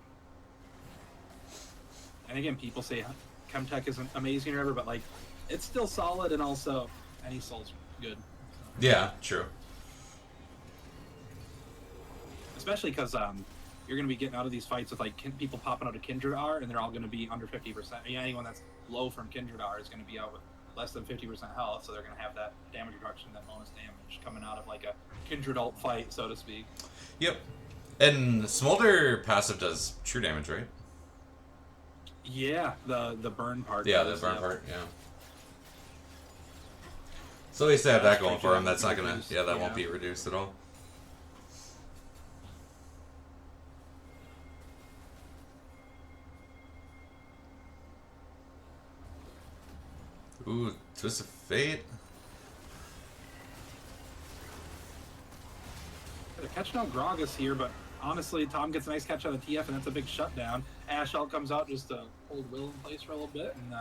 Speaker 2: And again, people say Chemtech isn't amazing or whatever, but like it's still solid, and also any soul's good. So.
Speaker 1: Yeah, true.
Speaker 2: Especially because you're going to be getting out of these fights with like people popping out of Kindred R, and they're all going to be under 50%. Anyone that's low from Kindred R is going to be out with less than 50% health, so they're going to have that damage reduction, that bonus damage coming out of like a Kindred ult fight, so to speak.
Speaker 1: Yep. And Smolder passive does true damage, right?
Speaker 2: Yeah, the burn part.
Speaker 1: Yeah, the burn part. Yeah. So at least they have that going for him. That's not gonna. Yeah, that won't be reduced at all. Ooh, Twist of Fate.
Speaker 2: They're catching out Gragas here, but honestly, Tom gets a nice catch out of TF, and that's a big shutdown. Ash ult comes out just to hold Will in place for a little bit, and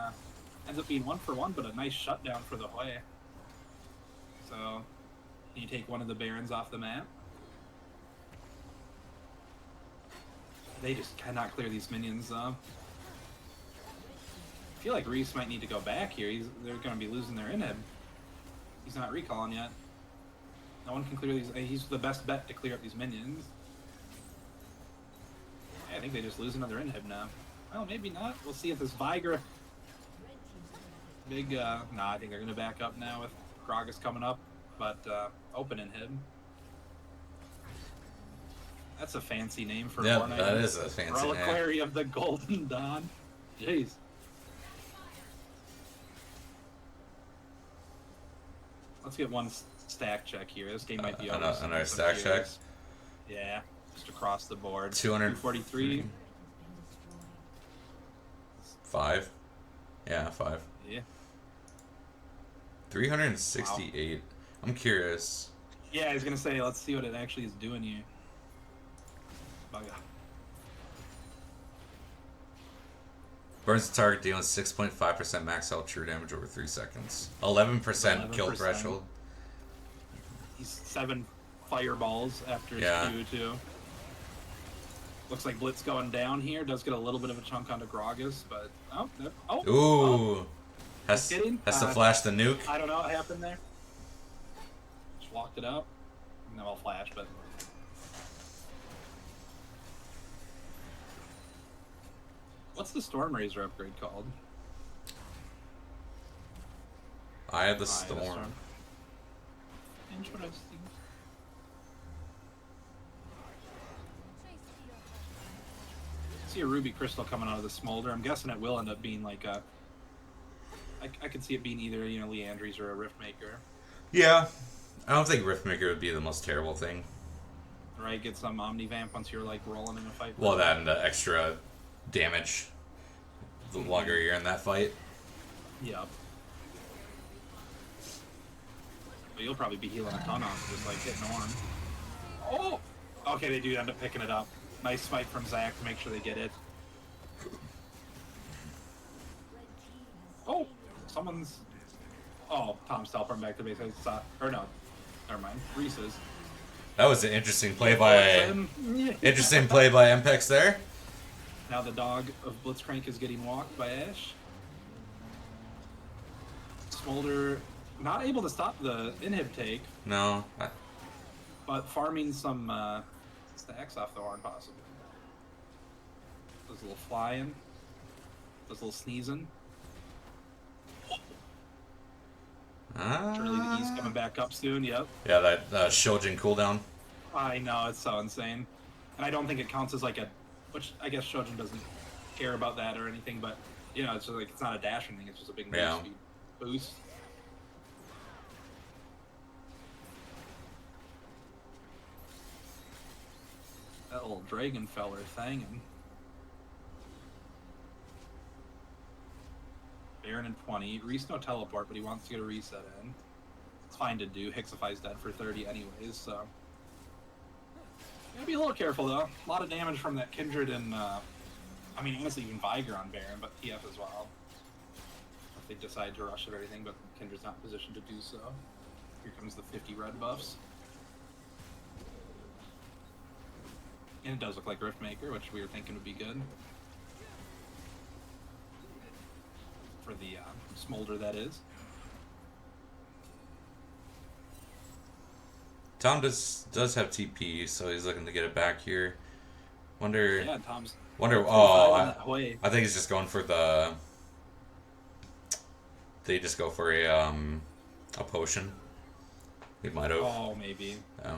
Speaker 2: ends up being 1-for-1, but a nice shutdown for the Hui. So, you take one of the Barons off the map. They just cannot clear these minions, though. I feel like Reese might need to go back here. They're going to be losing their inhib. He's not recalling yet. No one can clear these. He's the best bet to clear up these minions. Yeah, I think they just lose another inhib now. Well, maybe not. We'll see if this Vigra... Big, nah, I think they're going to back up now with Gragas coming up. But, open inhib. That's a fancy name for
Speaker 1: Yeah,
Speaker 2: Fortnite.
Speaker 1: that is a fancy name.
Speaker 2: Reliquary of the Golden Dawn. Jeez. Let's get one stack check here. This game might be over.
Speaker 1: Another stack check?
Speaker 2: Yeah, just across the board.
Speaker 1: 243. 5? Yeah, 5.
Speaker 2: Yeah.
Speaker 1: 368. Wow. I'm curious.
Speaker 2: Yeah, I was going to say, let's see what it actually is doing here. Bugger.
Speaker 1: Burns the target, dealing 6.5% max health true damage over 3 seconds. 11% kill threshold.
Speaker 2: He's 7 fireballs after his Q, too. Looks like Blitz going down here. Does get a little bit of a chunk onto Gragas, but...
Speaker 1: Ooh! Has to flash the nuke.
Speaker 2: I don't know what happened there. Just walked it out. No, I'll flash, but... What's the Storm Razor upgrade called?
Speaker 1: Eye of the Storm.
Speaker 2: Interesting. See a Ruby Crystal coming out of the Smolder. I'm guessing it will end up being like a... I could see it being either, Leandry's or a Riftmaker.
Speaker 1: Yeah. I don't think Riftmaker would be the most terrible thing.
Speaker 2: Right, get some Omnivamp once you're like rolling in a fight.
Speaker 1: Well, that and the extra damage the longer you're in that fight.
Speaker 2: Yep. But you'll probably be healing a ton off just like hitting Ornn. Oh! Okay, they do end up picking it up. Nice fight from Zach to make sure they get it. Oh! Someone's... Oh, Tom's teleporting back to base. Or no. Never mind. Reese's.
Speaker 1: That was an interesting play by... Interesting play by Mpex there.
Speaker 2: Now the dog of Blitzcrank is getting walked by Ash. Smolder not able to stop the inhib take.
Speaker 1: No.
Speaker 2: But farming some stacks off the horn possibly. Does a little flying. Does a little sneezing. Surely the E's coming back up soon, yep.
Speaker 1: Yeah, that Shojin cooldown.
Speaker 2: I know, it's so insane. And I don't think it counts as like a, which I guess Shojin doesn't care about that or anything, but you know, it's just like it's not a dash or anything. It's just a big move
Speaker 1: Yeah.
Speaker 2: speed boost. That little dragon feller thing. And Baron in 20. Reese no teleport, but he wants to get a reset in. It's fine to do. Hixify's dead for 30 anyways, so. Gotta be a little careful though. A lot of damage from that Kindred and, I mean, honestly, even Viger on Baron, but TF as well. If they decide to rush it or anything, but Kindred's not in position to do so. Here comes the 50 red buffs. And it does look like Riftmaker, which we were thinking would be good. For the Smolder, that is.
Speaker 1: Tom does have TP, so he's looking to get it back here. Wonder.
Speaker 2: Yeah, Tom's.
Speaker 1: Wonder. I think he's just going for the. They just go for a potion. He might have.
Speaker 2: Oh, maybe. Yeah.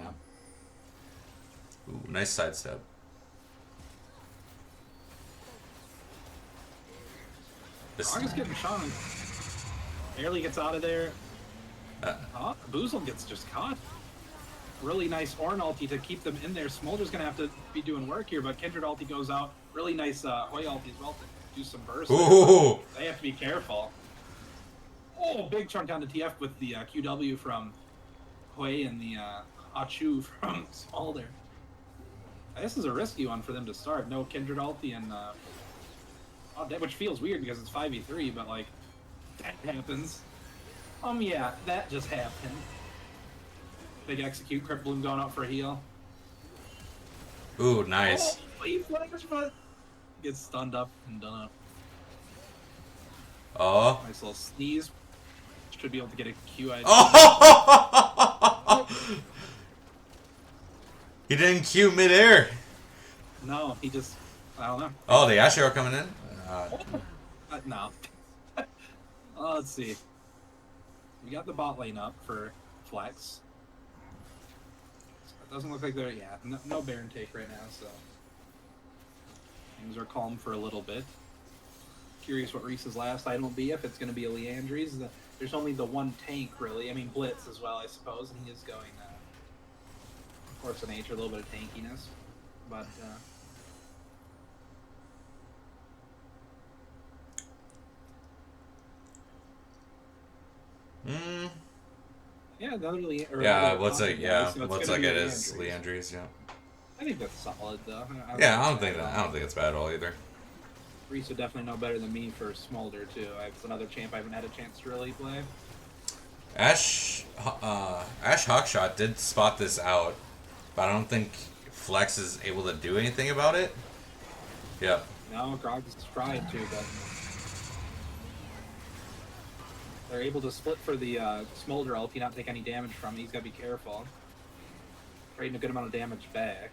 Speaker 1: Ooh, nice sidestep.
Speaker 2: August getting shot. Barely gets out of there. Boozle gets just caught. Really nice Ornn ulti to keep them in there. Smolder's going to have to be doing work here, but Kindred ulti goes out. Really nice Hoi ulti as well to do some burst.
Speaker 1: Ooh.
Speaker 2: They have to be careful. Oh, big chunk down to TF with the QW from Hoi and the Achu from Smolder. This is a risky one for them to start. No Kindred ulti and which feels weird because it's 5v3, but like that happens. Yeah, that just happened. Big execute, Crypt Bloom going out for a heal.
Speaker 1: Ooh, nice.
Speaker 2: Oh, he flares, but gets stunned up and done up.
Speaker 1: Oh.
Speaker 2: Nice little sneeze. Should be able to get a Q.
Speaker 1: Oh! He didn't Q midair.
Speaker 2: No, he just, I don't know.
Speaker 1: Oh, the Asher are coming in?
Speaker 2: No. Let's see. We got the bot lane up for Flex. It doesn't look like they're, no Baron take right now, so. Things are calm for a little bit. Curious what Reese's last item will be, if it's going to be a Leandry's. There's only the one tank, really. I mean, Blitz as well, I suppose, and he is going, Force of Nature, a little bit of tankiness. But, yeah, another
Speaker 1: looks like it is Leandry's, yeah.
Speaker 2: I think that's solid though.
Speaker 1: I don't think it's bad at all either.
Speaker 2: Reese would definitely know better than me for Smolder too. It's another champ I haven't had a chance to really play.
Speaker 1: Ash Hawkshot did spot this out, but I don't think Flex is able to do anything about it. Yep.
Speaker 2: No, Grog's tried to, but they're able to split for the Smolder ulti, not take any damage from it. He's got to be careful. Trading a good amount of damage back.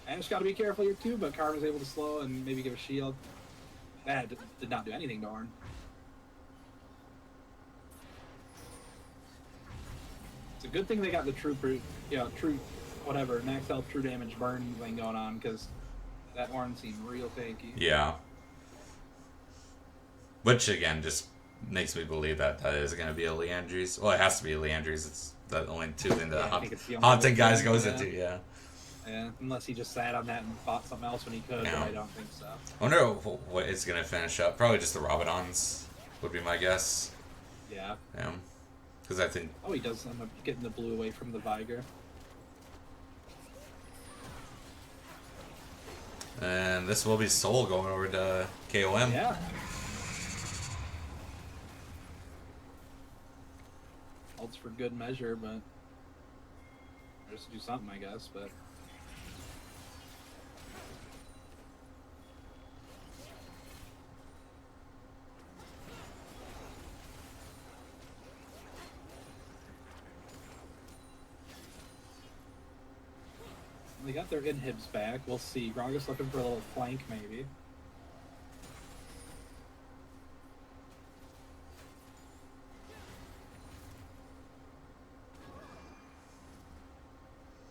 Speaker 2: Ash got to be careful here too, but Karma's able to slow and maybe give a shield. That did not do anything to Ornn. It's a good thing they got the true whatever, max health, true damage burn thing going on, because that Ornn seemed real tanky.
Speaker 1: Yeah. Which again just makes me believe that is going to be a Leandry's. Well, it has to be a Leandry's. It's the only two thing that Haunting Guys goes into, yeah.
Speaker 2: Yeah, unless he just sat on that and fought something else when he could, but I don't think so.
Speaker 1: I wonder what it's going to finish up. Probably just the Rabadons would be my guess.
Speaker 2: Yeah.
Speaker 1: Yeah. Because I think...
Speaker 2: Oh, he does end up getting the blue away from the Viger.
Speaker 1: And this will be Soul going over to KOM.
Speaker 2: Yeah. Ults for good measure, but just to do something, I guess, but they got their inhibs back. We'll see. Gragas looking for a little flank, maybe.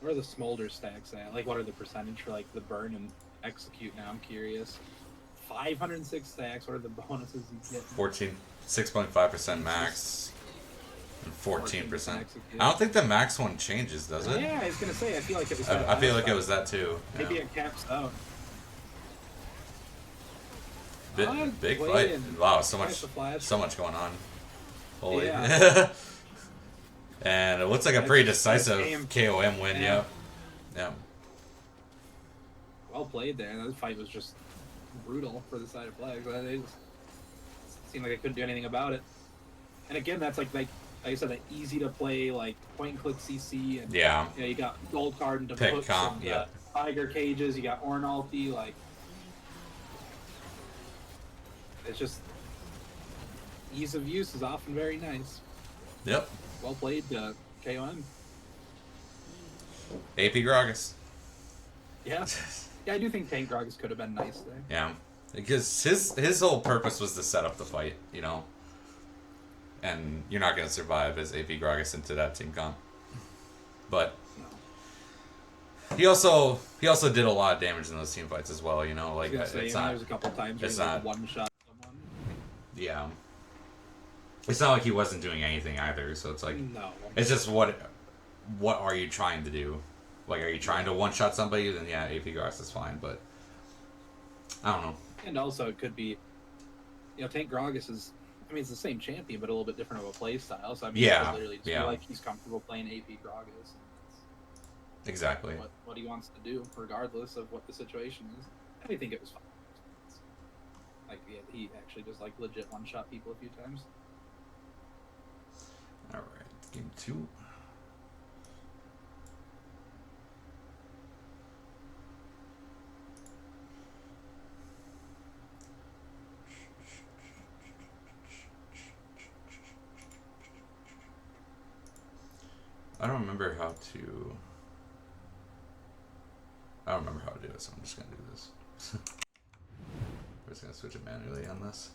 Speaker 2: What are the smolder stacks at? Like, what are the percentage for like the burn and execute? Now I'm curious. 506 stacks. What are the bonuses you get?
Speaker 1: 6.5% max, and 14%. I don't think the max one changes, does it?
Speaker 2: Yeah, I was gonna say. I feel like it was.
Speaker 1: I feel like it was that too.
Speaker 2: Maybe it caps out.
Speaker 1: Big fight. Wow, so much going on. Holy.
Speaker 2: Yeah.
Speaker 1: And it looks like a pretty decisive KOM win. Yeah. Yeah.
Speaker 2: Well played there. That fight was just brutal for the side of flags. It just seemed like they couldn't do anything about it. And again, that's like I said, that easy to play like point and click CC, and
Speaker 1: yeah,
Speaker 2: you know, you got gold card and
Speaker 1: pick comp,
Speaker 2: and,
Speaker 1: yeah,
Speaker 2: tiger cages, you got Ornalty, like it's just ease of use is often very nice.
Speaker 1: Yep.
Speaker 2: Well played, KOM.
Speaker 1: AP Gragas.
Speaker 2: Yeah. Yeah, I do think Tank Gragas could have been nice there.
Speaker 1: Yeah, because his whole purpose was to set up the fight, you know. And you're not going to survive as AP Gragas into that team comp. But he also did a lot of damage in those team fights as well, you know. Like
Speaker 2: it's not. There's a couple times where he like one shot someone.
Speaker 1: Yeah. It's not like he wasn't doing anything either. So it's like
Speaker 2: no.
Speaker 1: It's just what are you trying to do? Like, are you trying to one shot somebody? Then yeah, AP Gragas is fine. But I don't know.
Speaker 2: And also, it could be, you know, Tank Gragas is. I mean, it's the same champion, but a little bit different of a play style. So I mean,
Speaker 1: yeah,
Speaker 2: literally just feel like he's comfortable playing AP Gragas.
Speaker 1: Exactly.
Speaker 2: What he wants to do, regardless of what the situation is. I think it was fun. Like, yeah, he actually just like legit one-shot people a few times.
Speaker 1: All right, game 2. I don't remember how to. I don't remember how to do it, so I'm just gonna do this. We're just gonna switch it manually on this.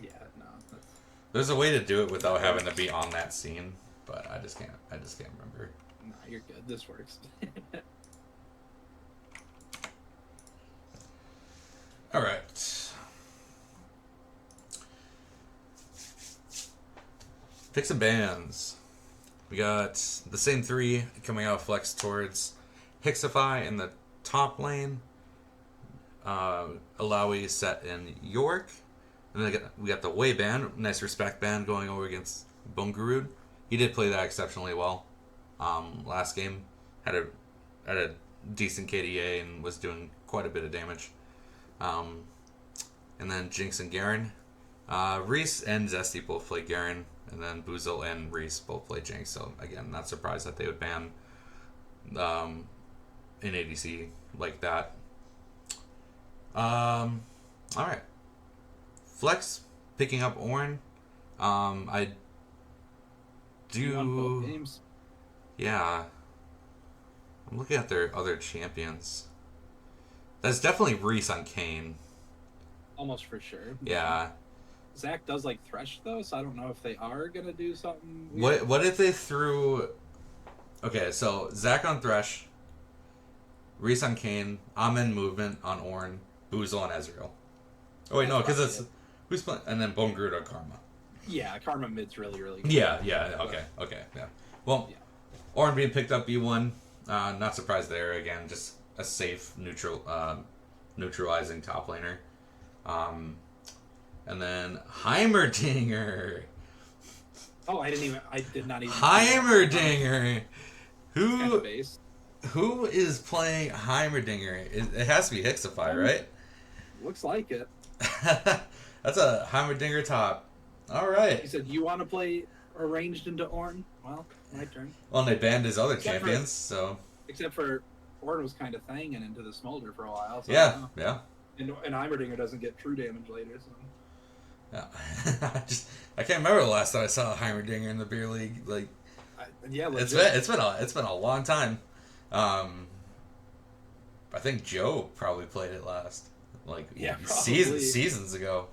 Speaker 2: Yeah, no.
Speaker 1: There's a way to do it without having to be on that scene, but I just can't remember.
Speaker 2: No, you're good. This works.
Speaker 1: All right. Picks and bans. We got the same 3 coming out of Flex towards Hixify in the top lane. Alawi set in York. And then we got the Way ban, nice respect ban going over against Bungarud. He did play that exceptionally well. Last game had a decent KDA and was doing quite a bit of damage. And then Jinx and Garen. Reese and Zesty both play Garen, and then Boozle and Reese both play Jinx. So again, not surprised that they would ban an ADC like that. All right. Flex picking up Ornn. I do.
Speaker 2: Won both games.
Speaker 1: Yeah. I'm looking at their other champions. That's definitely Reese on Kayn.
Speaker 2: Almost for sure.
Speaker 1: Yeah.
Speaker 2: Zach does like Thresh though, so I don't know if they are gonna do something weird.
Speaker 1: What if they threw? Okay, so Zach on Thresh, Reese on Kayn, Amen movement on Ornn, Boozle on Ezreal. Oh wait, no, because it's who's playing, and then Bone Groot on Karma.
Speaker 2: Yeah, Karma mid's really good.
Speaker 1: Yeah, okay, yeah. Well, yeah. Ornn being picked up B1, not surprised there. Again, just a safe neutralizing top laner. And then Heimerdinger.
Speaker 2: Oh, I did not even.
Speaker 1: Heimerdinger.
Speaker 2: Who
Speaker 1: is playing Heimerdinger? It has to be Hixify, right?
Speaker 2: Looks like it.
Speaker 1: That's a Heimerdinger top. All right.
Speaker 2: He said, "You want to play arranged into Ornn?" Well, my turn.
Speaker 1: Well, and they banned his other champions, so.
Speaker 2: Except for Ornn was kind of thanging into the smolder for a while. So
Speaker 1: yeah.
Speaker 2: And Heimerdinger doesn't get true damage later, so.
Speaker 1: Yeah. I can't remember the last time I saw a Heimerdinger in the beer league. Like,
Speaker 2: legit.
Speaker 1: it's been a long time. I think Joe probably played it last, like seasons ago.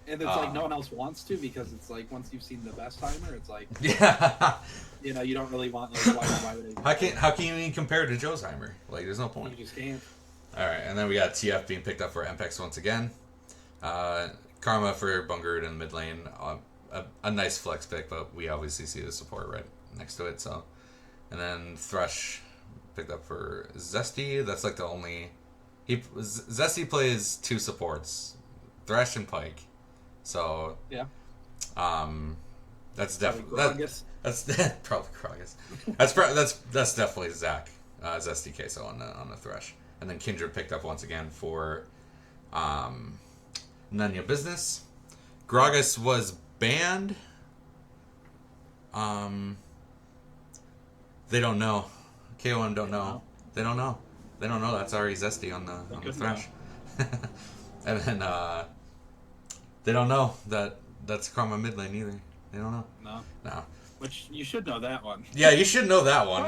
Speaker 2: And it's like no one else wants to because it's like once you've seen the best timer, it's like
Speaker 1: Yeah.
Speaker 2: you don't really want like why would I?
Speaker 1: How can you even compare to Joe's Heimer? Like, there's no point.
Speaker 2: You just can't.
Speaker 1: All right, and then we got TF being picked up for MPEX once again. Karma for Bungarud in the mid lane. A nice flex pick, but we obviously see the support right next to it. So, and then Thresh picked up for Zesty. That's like the only Zesty plays 2 supports, Thresh and Pike. So
Speaker 2: yeah,
Speaker 1: that's definitely that's probably Krogus. That's definitely Zach Zesty Queso on the Thresh. And then Kindred picked up once again for None Your Business. Gragas was banned. They don't know. KOM don't know. They don't know. They don't know that's already Zesty on the Thresh. And then they don't know that that's Karma mid lane either. They don't know. No.
Speaker 2: Which you should know that one.
Speaker 1: Yeah, you should know that one.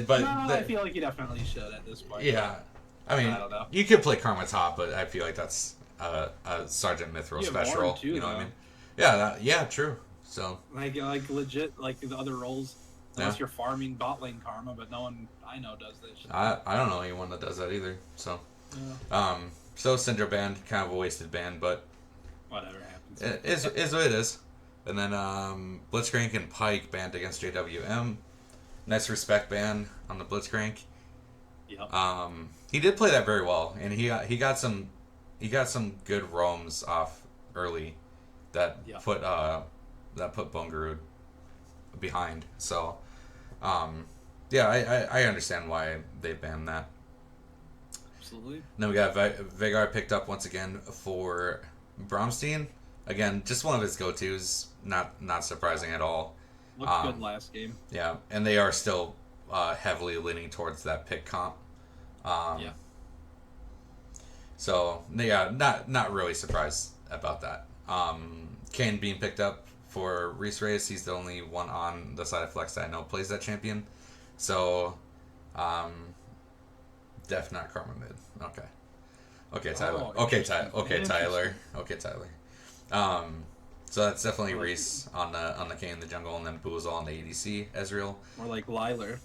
Speaker 1: But
Speaker 2: I feel like you definitely should at this point.
Speaker 1: Yeah. I mean, you could play Karma top, but I feel like that's a Sergeant Mithril special.
Speaker 2: Too,
Speaker 1: you know what I mean? Yeah, true. So
Speaker 2: like legit, like the other roles, unless you're farming bot lane Karma, but no one I know does this.
Speaker 1: I don't know anyone that does that either. So, so Syndra banned, kind of a wasted ban, but
Speaker 2: whatever happens.
Speaker 1: It is what it is. And then Blitzcrank and Pike banned against JWM. Nice respect ban on the Blitzcrank.
Speaker 2: Yep.
Speaker 1: He did play that very well, and he got some good roams off early that put Bungaroo behind. So I understand why they banned that.
Speaker 2: Absolutely.
Speaker 1: And then we got Veigar picked up once again for Bromstein. Again, just one of his go-tos. Not surprising at all.
Speaker 2: Looked good last game.
Speaker 1: Yeah, and they are still heavily leaning towards that pick comp. So yeah, not really surprised about that. Kane being picked up for Reese Reyes. He's the only one on the side of Flex that I know plays that champion. So, def not Karma mid. Okay, Tyler. Okay, Tyler. So that's definitely Reese on the Kane in the jungle, and then Boozle on the ADC Ezreal.
Speaker 2: More like Liler.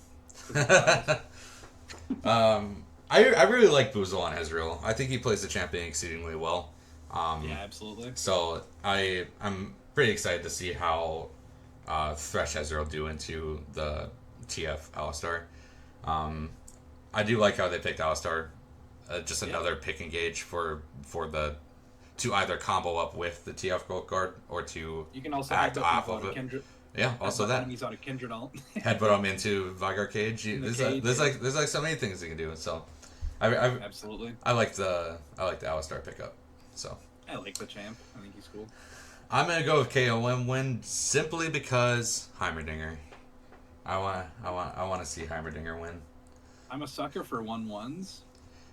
Speaker 1: I really like Boozle on Ezreal. I think he plays the champion exceedingly well.
Speaker 2: Yeah, absolutely.
Speaker 1: So I'm pretty excited to see how Thresh Ezreal do into the TF Alistar. I do like how they picked Alistar. Just another pick engage for the to either combo up with the TF Gold Guard or to
Speaker 2: you can also
Speaker 1: act off of it.
Speaker 2: Kindred.
Speaker 1: Yeah, also that.
Speaker 2: He's out of Kindred ult.
Speaker 1: Headbutt him into Veigar cage. There's like so many things you can do. So
Speaker 2: absolutely.
Speaker 1: I like the Alistar pickup. So
Speaker 2: I like the champ. I think he's cool.
Speaker 1: I'm gonna go with KOM win simply because Heimerdinger. I want to see Heimerdinger win.
Speaker 2: I'm a sucker for 1-1s.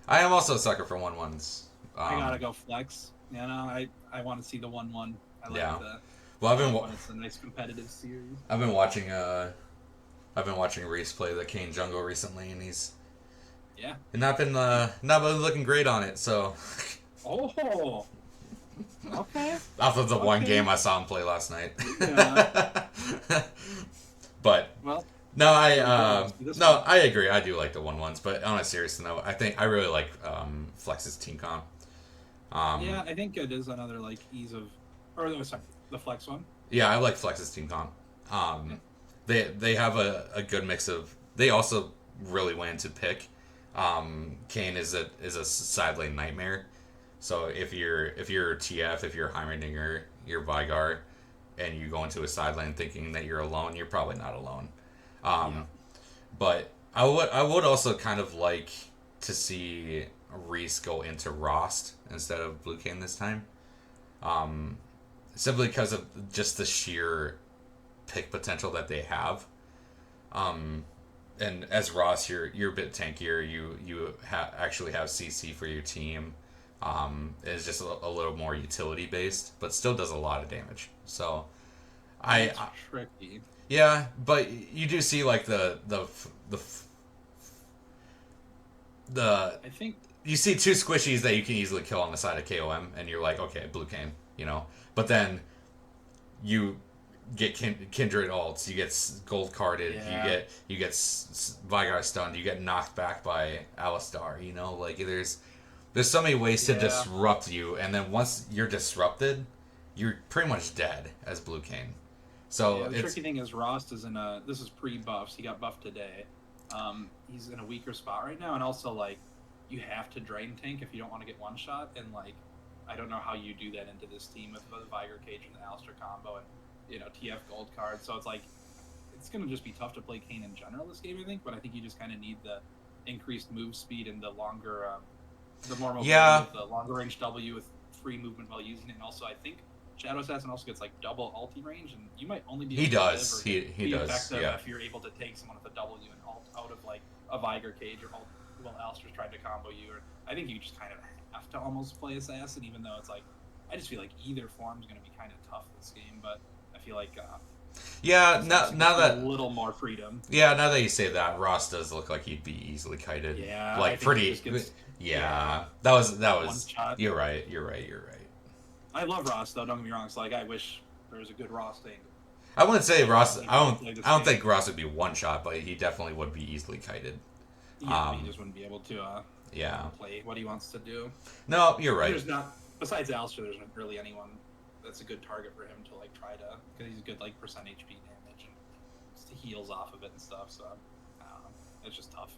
Speaker 1: I am also a sucker for 1-1s.
Speaker 2: I gotta go flex. You know, I want to see the 1-1. I like that.
Speaker 1: Well,
Speaker 2: it's a nice competitive series.
Speaker 1: I've been watching Reese play the Kane jungle recently, and he's not been looking great on it. So.
Speaker 2: Oh. Okay.
Speaker 1: Off of the one game I saw him play last night. Yeah. But no, I agree. I do like the 1-1s, but on a serious note, I really like Flex's team comp.
Speaker 2: Yeah, I think it is another like ease of, the Flex one.
Speaker 1: Yeah, I like Flex's team comp. They have a good mix of. They also really went into pick. Kane is a side lane nightmare. So if you're TF, if you're Heimerdinger, you're Veigar, and you go into a side lane thinking that you're alone, you're probably not alone. But I would also kind of like to see Reese go into Rost instead of Blue Kane this time. Simply because of just the sheer pick potential that they have. And as Ross, you're a bit tankier. You actually have CC for your team. It's just a little more utility based, but still does a lot of damage. So,
Speaker 2: That's tricky.
Speaker 1: Yeah, but you do see like the
Speaker 2: I think
Speaker 1: you see 2 squishies that you can easily kill on the side of KOM, and you're like, okay, Blue Kane. you know. But then you get kindred alts, you get gold carded,
Speaker 2: Yeah.
Speaker 1: you get Vigar stunned, you get knocked back by Alistar. You know, like there's so many ways to
Speaker 2: Yeah.
Speaker 1: disrupt you, and then once you're disrupted, you're pretty much dead as Blue Cane.
Speaker 2: Yeah,
Speaker 1: So
Speaker 2: the
Speaker 1: it's
Speaker 2: tricky thing is Rost is in a. This is pre-buffs. He got buffed today. He's in a weaker spot right now, and also like, you have to drain tank if you don't want to get one shot. And like, I don't know how you do that into this team with the Viger Cage and the Alistair combo, and TF gold card. So it's like, it's gonna just be tough to play Kane in general this game, I think. But I think you just kind of need the increased move speed and the longer, the more mobility
Speaker 1: yeah,
Speaker 2: with the longer range W with free movement while using it, and also I think Shadow Assassin also gets like double ulti range, and you might only be
Speaker 1: he
Speaker 2: able to live
Speaker 1: does.
Speaker 2: or
Speaker 1: He
Speaker 2: be
Speaker 1: does.
Speaker 2: effective
Speaker 1: Yeah.
Speaker 2: if you're able to take someone with a W and alt out of like a Viger Cage or alt while Alistair's trying to combo you. Or I think you just kind of have to almost play Assassin, even though it's like I just feel like either form is going to be kind of tough this game. But I feel like
Speaker 1: Yeah.
Speaker 2: Assassin
Speaker 1: Now
Speaker 2: gives you
Speaker 1: that
Speaker 2: a little more freedom.
Speaker 1: now that you say that, Ross does look like he'd be easily kited.
Speaker 2: Yeah, I
Speaker 1: Like
Speaker 2: think he
Speaker 1: pretty.
Speaker 2: just gets
Speaker 1: Yeah. That was
Speaker 2: one shot.
Speaker 1: You're right. You're right. You're right.
Speaker 2: I love Ross though. Don't get me wrong. It's like I wish there was a good Ross thing.
Speaker 1: I wouldn't say Ross.
Speaker 2: He
Speaker 1: I don't.
Speaker 2: play this
Speaker 1: I don't
Speaker 2: game.
Speaker 1: think Ross would be one shot, but he definitely would be easily kited.
Speaker 2: Yeah, he just wouldn't be able to
Speaker 1: Yeah.
Speaker 2: play what he wants to do.
Speaker 1: No, you're right.
Speaker 2: There's not, besides Alistair, there's not really anyone that's a good target for him to like try to, because he's good like percent HP damage and just heals off of it and stuff. So I don't know. It's just tough.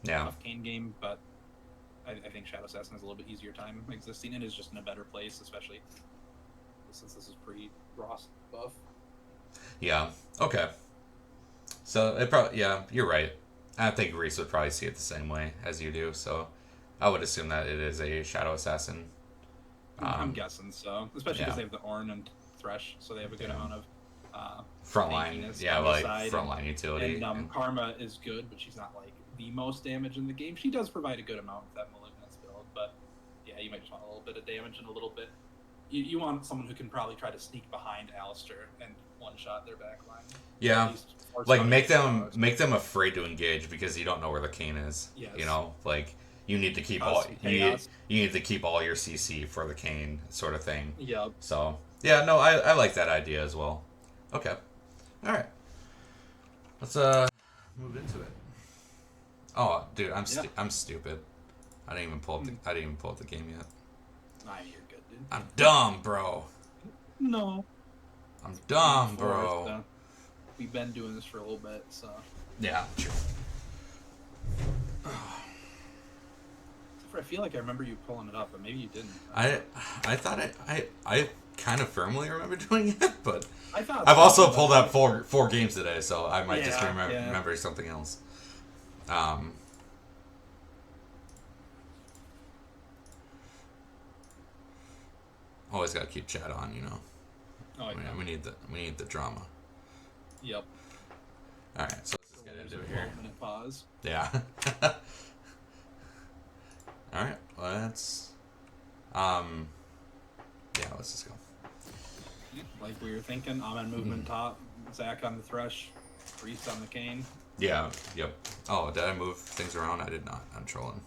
Speaker 1: Yeah.
Speaker 2: Tough Kane game, but I think Shadow Assassin has a little bit easier time existing and is just in a better place, especially since this is pre-Ross buff.
Speaker 1: Yeah. Okay. So it probably. Yeah, you're right. I think Reese would probably see it the same way as you do. So I would assume that it is a Shadow Assassin.
Speaker 2: I'm guessing so, especially because
Speaker 1: yeah.
Speaker 2: they have the Ornn and Thresh, so they have a good amount of
Speaker 1: frontline.
Speaker 2: tankiness
Speaker 1: Yeah,
Speaker 2: on the
Speaker 1: like
Speaker 2: side.
Speaker 1: frontline utility.
Speaker 2: And Karma is good, but she's not like the most damage in the game. She does provide a good amount with that Malignance build, but yeah, you might just want a little bit of damage and a little bit. You want someone who can probably try to sneak behind Alistair and one-shot their backline.
Speaker 1: Yeah, like make them afraid to engage because you don't know where the cane is.
Speaker 2: Yes.
Speaker 1: You know, like you need to keep you need to keep all your CC for the cane sort of thing.
Speaker 2: Yep.
Speaker 1: So yeah, no, I like that idea as well. Okay, all right, let's move into it. Oh, dude, I'm stupid. I didn't even pull up the game yet.
Speaker 2: Nah, you're good, dude.
Speaker 1: I'm dumb, bro.
Speaker 2: No.
Speaker 1: I'm dumb, bro.
Speaker 2: We've been doing this for a little bit, so.
Speaker 1: Yeah, true.
Speaker 2: I feel like I remember you pulling it up, but maybe you didn't.
Speaker 1: I thought I kind of firmly remember doing it, but
Speaker 2: I've
Speaker 1: also pulled up four games today, so I might just remember something else. Always gotta keep chat on, you know.
Speaker 2: Oh,
Speaker 1: We need the drama.
Speaker 2: Yep.
Speaker 1: All right, so let's just get into it here.
Speaker 2: 12-minute pause.
Speaker 1: Yeah. All right, let's. Yeah, let's just go.
Speaker 2: Like we were thinking, Amen movement top, Zach on the Thresh, Priest on the Cane.
Speaker 1: Yeah. Yep. Oh, did I move things around? I did not. I'm trolling.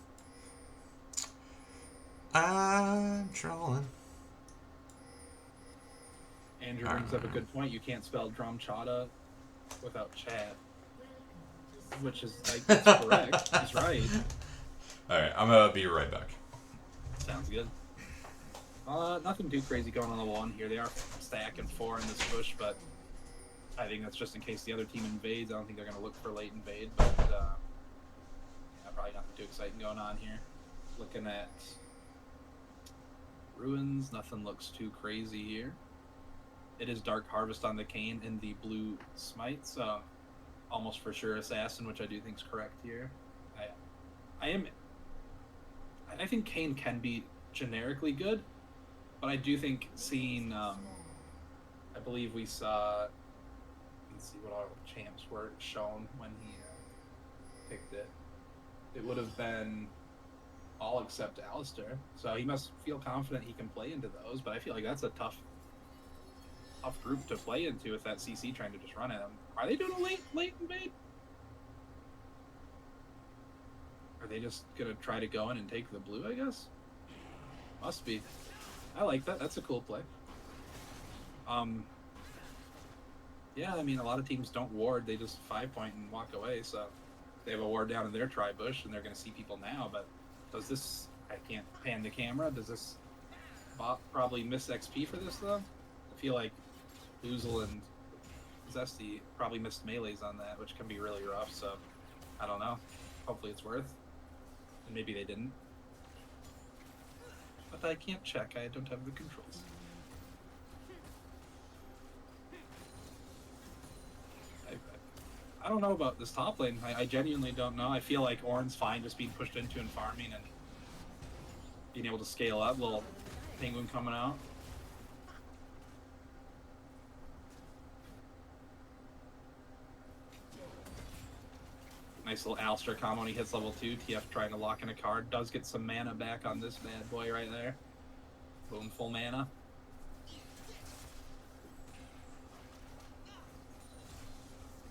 Speaker 2: Andrew brings up a good point. You can't spell drum chata without chat, which is like that's correct. He's right.
Speaker 1: All right, I'm gonna be right back.
Speaker 2: Sounds good. Nothing too crazy going on the one here. They are stacking 4 in this push, but I think that's just in case the other team invades. I don't think they're going to look for late invade, but yeah, probably nothing too exciting going on here. Looking at ruins, nothing looks too crazy here. It is Dark Harvest on the Cane in the blue smite, so almost for sure Assassin, which I do think is correct here. I think Cane can be generically good, but I do think seeing, I believe we saw, let's see what all champs were shown when he picked it. It would have been all except Alistair, so he must feel confident he can play into those, but I feel like that's a tough group to play into with that CC trying to just run at him. Are they doing a late invade? Are they just gonna try to go in and take the blue, I guess? Must be. I like that. That's a cool play. Um, yeah, I mean, a lot of teams don't ward; they just 5-point and walk away. So they have a ward down in their tri bush, and they're going to see people now. But does this? I can't pan the camera. Does this bot probably miss XP for this though? I feel like Boozle and Zesty probably missed melees on that, which can be really rough. So I don't know. Hopefully it's worth. And maybe they didn't. But I can't check. I don't have the controls. I don't know about this top lane. I genuinely don't know. I feel like Ornn's fine just being pushed into and farming and being able to scale up. Little penguin coming out. Nice little Alistair combo when he hits level 2. TF trying to lock in a card. Does get some mana back on this bad boy right there. Boom, full mana.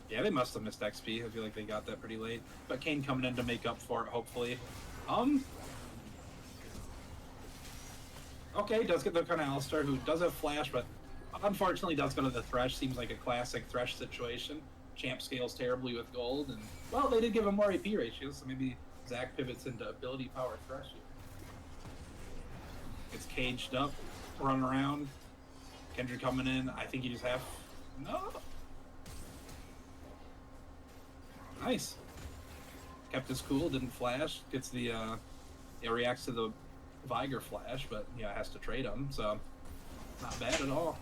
Speaker 2: Yeah, they must have missed XP. I feel like they got that pretty late. But Kane coming in to make up for it, hopefully. Okay, does get the kind of Alistair, who does have flash, but unfortunately does go to the Thresh. Seems like a classic Thresh situation. Champ scales terribly with gold, and, well, they did give him more AP ratios, so maybe Zach pivots into ability power Thresh here. Gets caged up, running around. Kendrick coming in. I think he just have... No! Nice. Kept his cool, didn't flash. Gets the, it reacts to the Viger flash, but, yeah, has to trade him, so not bad at all.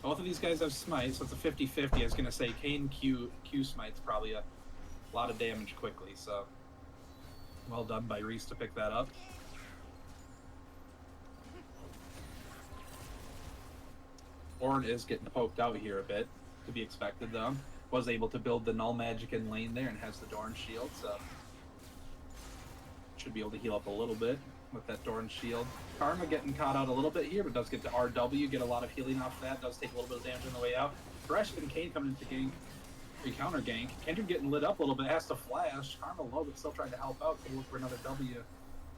Speaker 2: Both of these guys have smite, so it's a 50-50. I was gonna say Kane Q smite's probably a lot of damage quickly, so well done by Reese to pick that up. Ornn is getting poked out here a bit, to be expected though. Was able to build the null magic in lane there and has the Dorn shield, so should be able to heal up a little bit with that Dorn shield. Karma getting caught out a little bit here, but does get to RW, get a lot of healing off that, does take a little bit of damage on the way out. Thresh and Kane coming into gank, counter gank. Kendrick getting lit up a little bit, has to flash. Karma low, but still trying to help out. Can look for another W,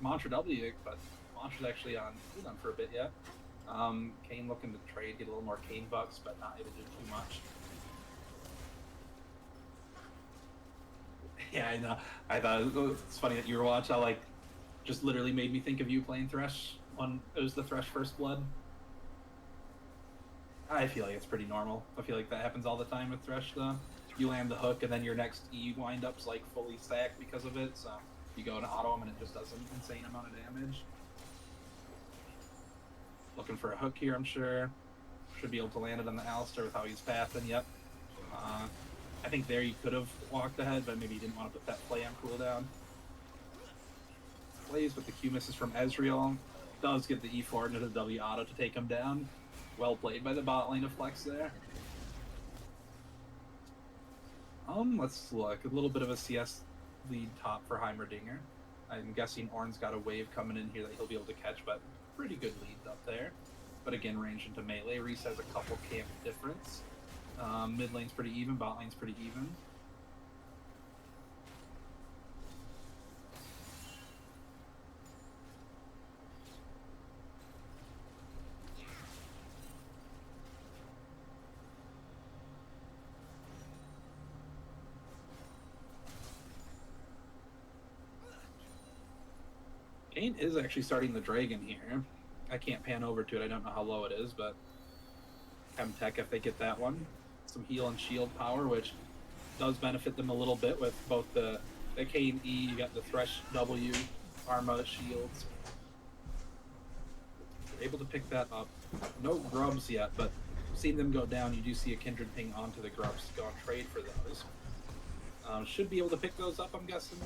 Speaker 2: Mantra W, but Mantra's actually on cooldown for a bit yet. Kane looking to trade, get a little more Kane bucks, but not able to do too much. Yeah, I know. I thought it's funny that you were watching. I just literally made me think of you playing Thresh when it was the Thresh First Blood. I feel like it's pretty normal. I feel like that happens all the time with Thresh, though. You land the hook, and then your next E wind-up's like fully stacked because of it, so you go to auto him, and it just does an insane amount of damage. Looking for a hook here, I'm sure. Should be able to land it on the Alistair with how he's pathing, yep. I think there you could have walked ahead, but maybe you didn't want to put that play on cooldown. Plays with the Q misses from Ezreal. Does get the E4 into the W auto to take him down. Well played by the bot lane of Flex there. Let's look. A little bit of a CS lead top for Heimerdinger. I'm guessing Ornn's got a wave coming in here that he'll be able to catch, but pretty good lead up there. But again, range into melee. Reese has a couple camp difference. Mid lane's pretty even, bot lane's pretty even. Kane is actually starting the Dragon here. I can't pan over to it, I don't know how low it is, but Chemtech if they get that one. Some heal and shield power, which does benefit them a little bit with both the Kane E, you got the Thresh W, Arma, shields. They're able to pick that up. No grubs yet, but seeing them go down, you do see a Kindred ping onto the grubs to go and trade for those. Should be able to pick those up, I'm guessing.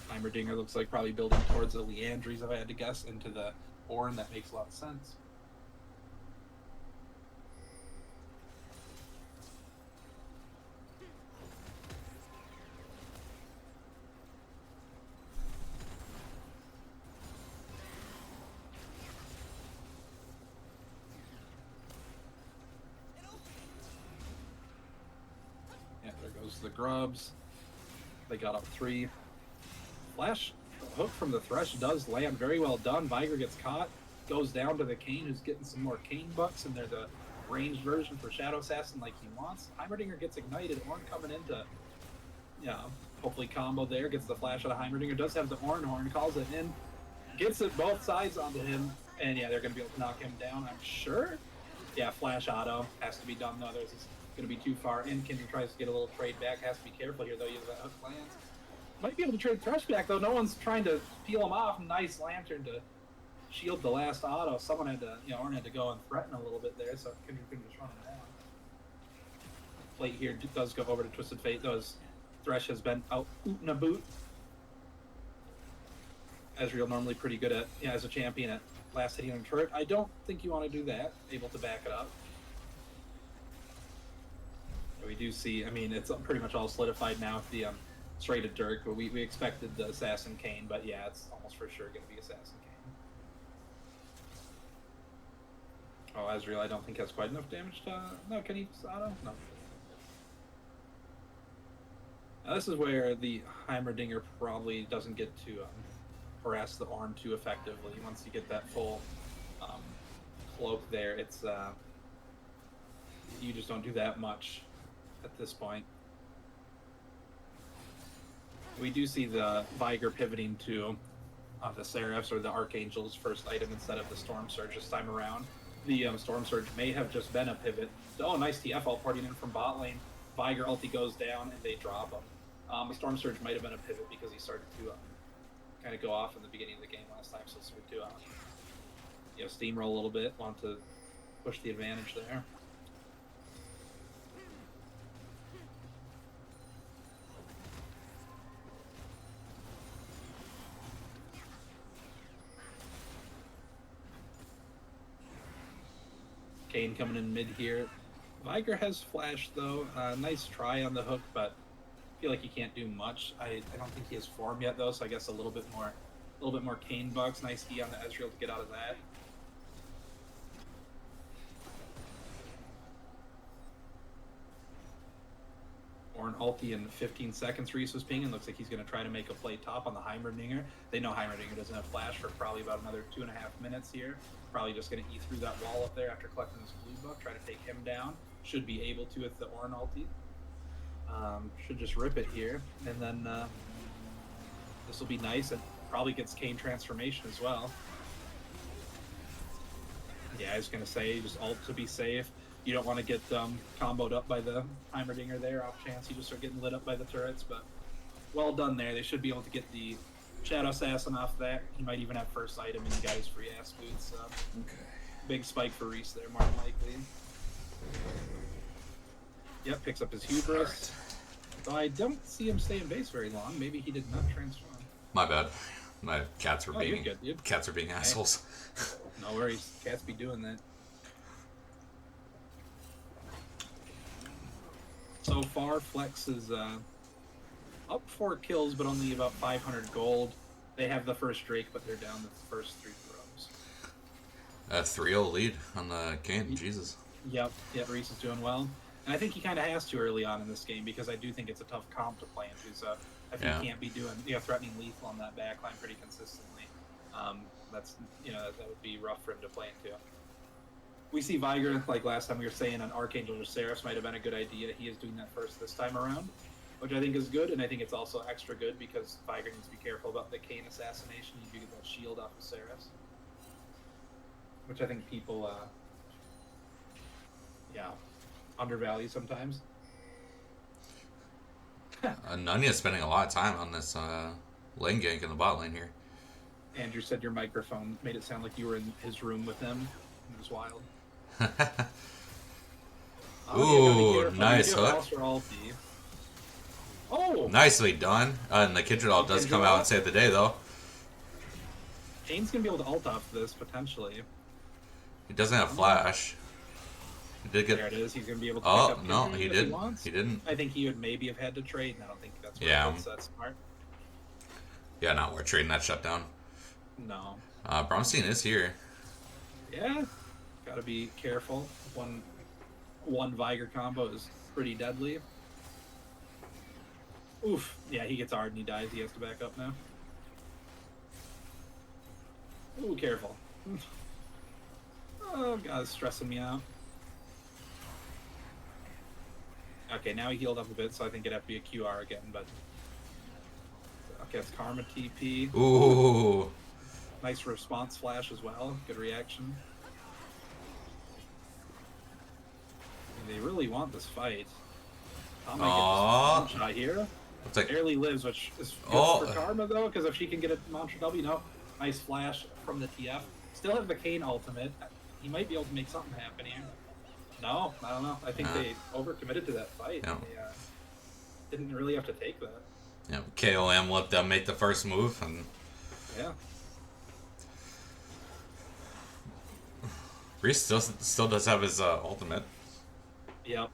Speaker 2: Heimerdinger looks like probably building towards the Leandries, if I had to guess, into the Ornn. That makes a lot of sense. goes the grubs. They got up 3. Flash hook from the Thresh does land very well done. Viger gets caught, goes down to the Kayn, who's getting some more Kayn bucks, and they're the ranged version for Shadow Assassin like he wants. Heimerdinger gets ignited. Ornn coming into, hopefully combo there. Gets the flash out of Heimerdinger. Does have the Ornn horn. Calls it in. Gets it both sides onto him. And yeah, they're going to be able to knock him down, I'm sure. Yeah, flash auto. Has to be done though. There's going to be too far in. Kendra tries to get a little trade back. Has to be careful here though. He has that hook lands. Might be able to trade Thresh back though. No one's trying to peel him off. Nice lantern to shield the last auto. Someone had to, Ornn had to go and threaten a little bit there, so Kendra couldn't just run him down. Plate here does go over to Twisted Fate. Those Thresh has been out ootin' a boot. Ezreal normally pretty good at, as a champion at last hitting on turret. I don't think you want to do that. Able to back it up. We do see, it's pretty much all solidified now with the traded Dirk, but we expected the Assassin Kayn, but yeah, it's almost for sure going to be Assassin Kayn. Oh, Ezreal I don't think has quite enough damage to... No, can he auto? No. Now this is where the Heimerdinger probably doesn't get to harass the Ornn too effectively. Once you get that full cloak there, it's you just don't do that much at this point. We do see the Viger pivoting to the Seraphs or the Archangel's first item instead of the Storm Surge this time around. The Storm Surge may have just been a pivot. Oh, nice TF all partying in from bot lane. Viger ulti goes down and they drop him. The Storm Surge might have been a pivot because he started to kind of go off in the beginning of the game last time, so it's good to steamroll a little bit. Want to push the advantage there. Kayn coming in mid here. Viger has flash though. Nice try on the hook, but I feel like he can't do much. I don't think he has form yet though, so I guess a little bit more Kayn bucks. Nice E on the Ezreal to get out of that. Ornn ulti in 15 seconds. Reese was pinging. Looks like he's going to try to make a play top on the Heimerdinger. They know Heimerdinger doesn't have flash for probably about another 2.5 minutes here. Probably just going to eat through that wall up there after collecting this blue buff. Try to take him down. Should be able to with the Ornn ulti. Should just rip it here. And then this will be nice. And probably gets Kayn transformation as well. Yeah, I was going to say, just ult to be safe. You don't want to get comboed up by the Heimerdinger there, off chance you just start getting lit up by the turrets, but well done there. They should be able to get the Shadow Assassin off that. He might even have first item and you guys free ass boots. Okay. Big spike for Reese there, more than likely. Yep, picks up his hubris. Though I don't see him stay in base very long. Maybe he did not transform.
Speaker 1: My bad. My cats were being
Speaker 2: you're good.
Speaker 1: Cats are being assholes.
Speaker 2: No worries. Cats be doing that. So far, Flex is up 4 kills, but only about 500 gold. They have the first Drake, but they're down the first 3 throws.
Speaker 1: A 3-0 lead on the game, Jesus.
Speaker 2: Yep, Reese is doing well. And I think he kind of has to early on in this game because I do think it's a tough comp to play into. So if he can't be doing threatening lethal on that backline pretty consistently, that's that would be rough for him to play into. We see Viger, like last time we were saying, on Archangel or Seraphs might have been a good idea. He is doing that first this time around, which I think is good, and I think it's also extra good because Viger needs to be careful about the Kayn assassination. You do get that shield off of Seraphs, which I think people, undervalue sometimes.
Speaker 1: Nunya's spending a lot of time on this lane gank in the bot lane here.
Speaker 2: Andrew said your microphone made it sound like you were in his room with him. It was wild.
Speaker 1: Ooh, nice hook.
Speaker 2: Oh!
Speaker 1: Nicely done. And the Kindred does come out and save the day, though.
Speaker 2: Kane's going to be able to ult off this, potentially.
Speaker 1: He doesn't have flash. He did get...
Speaker 2: There it is. He's going to be able to
Speaker 1: pick
Speaker 2: up
Speaker 1: no, he didn't. He didn't.
Speaker 2: I think he would maybe have had to trade, and I don't think that's that's smart.
Speaker 1: Yeah, no, we're trading that shutdown.
Speaker 2: No.
Speaker 1: Bromstein is here.
Speaker 2: Yeah. Gotta be careful. One Viger combo is pretty deadly. Oof. Yeah, he gets hard and he dies. He has to back up now. Ooh, careful. Oh, God, it's stressing me out. Okay, now he healed up a bit, so I think it'd have to be a QR again, but... Okay, it's Karma TP.
Speaker 1: Ooh.
Speaker 2: Nice response flash as well. Good reaction. They really want this fight. Tom might get just one shot here.
Speaker 1: Like,
Speaker 2: barely lives, which is good for Karma, though, because if she can get a Mantra W, no. Nice flash from the TF. Still have the Kane ultimate. He might be able to make something happen here. No, I don't know. I think they overcommitted to that fight.
Speaker 1: Yeah.
Speaker 2: They didn't really have to take that.
Speaker 1: Yeah, KOM let them make the first move, and
Speaker 2: yeah.
Speaker 1: Reese still does have his ultimate.
Speaker 2: Yep.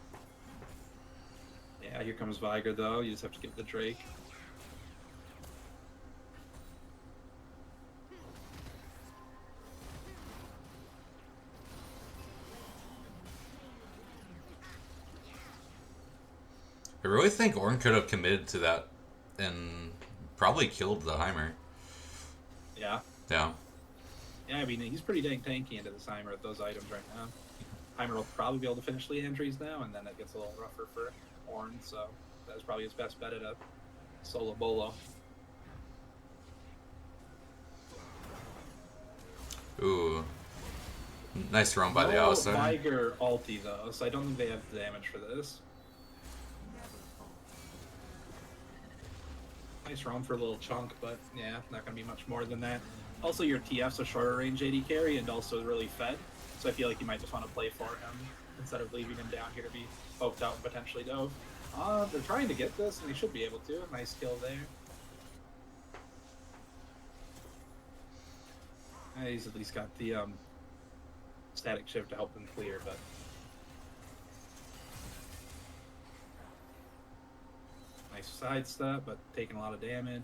Speaker 2: Yeah, here comes Viger, though. You just have to get the Drake.
Speaker 1: I really think Ornn could have committed to that and probably killed the Heimer.
Speaker 2: Yeah.
Speaker 1: Yeah.
Speaker 2: Yeah, I mean, he's pretty dang tanky into the Heimer with those items right now. Heimer will probably be able to finish Leandries now, and then it gets a little rougher for Ornn, so that was probably his best bet at a solo bolo.
Speaker 1: Ooh. Nice run by the outside.
Speaker 2: Viger ulti, though, so I don't think they have the damage for this. Nice roam for a little chunk, but yeah, not going to be much more than that. Also, your TF's a shorter range AD carry and also really fed, so I feel like you might just want to play for him instead of leaving him down here to be poked out and potentially dove. They're trying to get this, and they should be able to. Nice kill there. He's at least got the static shift to help them clear, but... Nice sidestep, but taking a lot of damage.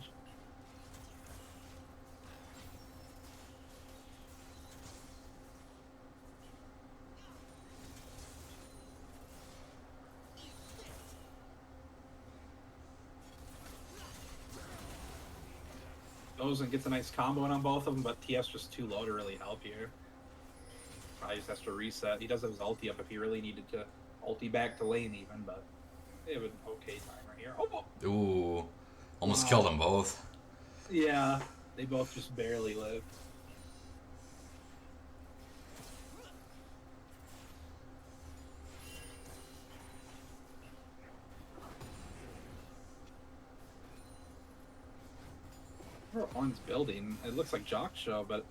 Speaker 2: Goes and gets a nice combo in on both of them, but TF's just too low to really help here. Probably just has to reset. He does have his ulti up if he really needed to ulti back to lane even, but they have an okay timer here. Oh!
Speaker 1: Ooh. Almost killed them both.
Speaker 2: Yeah, they both just barely live. Ornn's building. It looks like Jock Show, but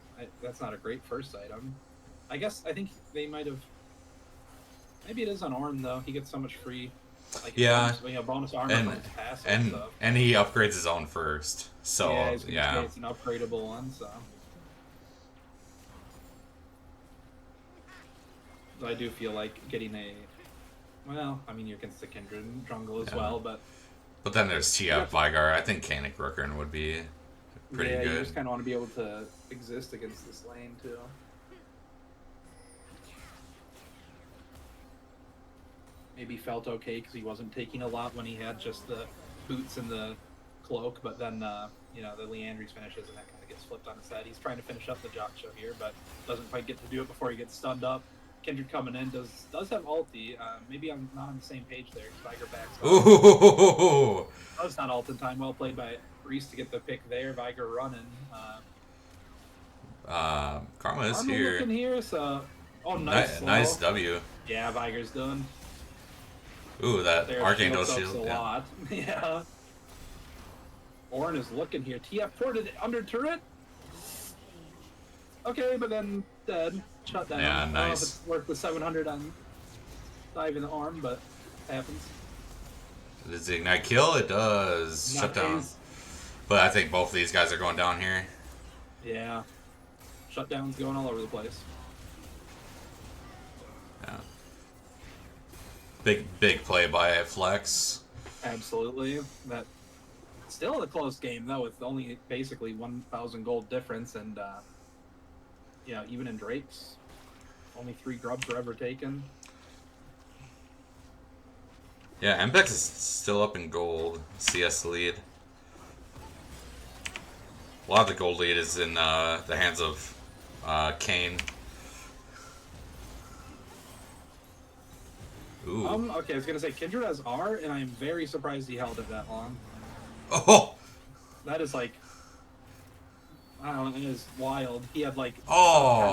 Speaker 2: that's not a great first item. I think they might have... Maybe it is on Ornn, though. He gets so much free... Like bonus armor from his passive and stuff.
Speaker 1: And he upgrades his own first. So,
Speaker 2: yeah. It's an upgradable one, so... So I do feel like getting a... Well, I mean, you're against the Kindred jungle as well, but...
Speaker 1: But then there's TF Vigar. I think Kanik Rookerin would be pretty good.
Speaker 2: You just kind of want to be able to exist against this lane, too. Maybe felt okay because he wasn't taking a lot when he had just the boots and the cloak, but then, the Leandries finishes and that kind of gets flipped on his head. He's trying to finish up the Jock Show here, but doesn't quite get to do it before he gets stunned up. Kindred coming in does have ulti. Maybe I'm not on the same page there. Viger backs up.
Speaker 1: Ooh!
Speaker 2: That was not ult in time. Well played by Reese to get the pick there. Viger running.
Speaker 1: Karma is here.
Speaker 2: Looking here, so... Oh,
Speaker 1: nice W.
Speaker 2: Yeah, Viger's done.
Speaker 1: Ooh, that Archangel shield.
Speaker 2: A lot. Yeah. Ornn is looking here. TF ported under turret. Okay, but then dead. Shut down.
Speaker 1: Yeah, nice.
Speaker 2: I don't know if it's worth the 700 on diving the arm, but it happens.
Speaker 1: Does the Ignite kill? It does. Shut down. But I think both of these guys are going down here.
Speaker 2: Yeah. Shutdown's going all over the place.
Speaker 1: Yeah. Big play by Flex.
Speaker 2: Absolutely. That still a close game though, with only basically 1,000 gold difference, and even in Drake's, only 3 grubs were ever taken.
Speaker 1: Yeah, Mbex is still up in gold. CS lead. A lot of the gold lead is in the hands of Kane. Ooh.
Speaker 2: Okay, I was gonna say Kindred has R, and I am very surprised he held it that long.
Speaker 1: Oh!
Speaker 2: That is like, I don't know, it is wild. He had like sub 10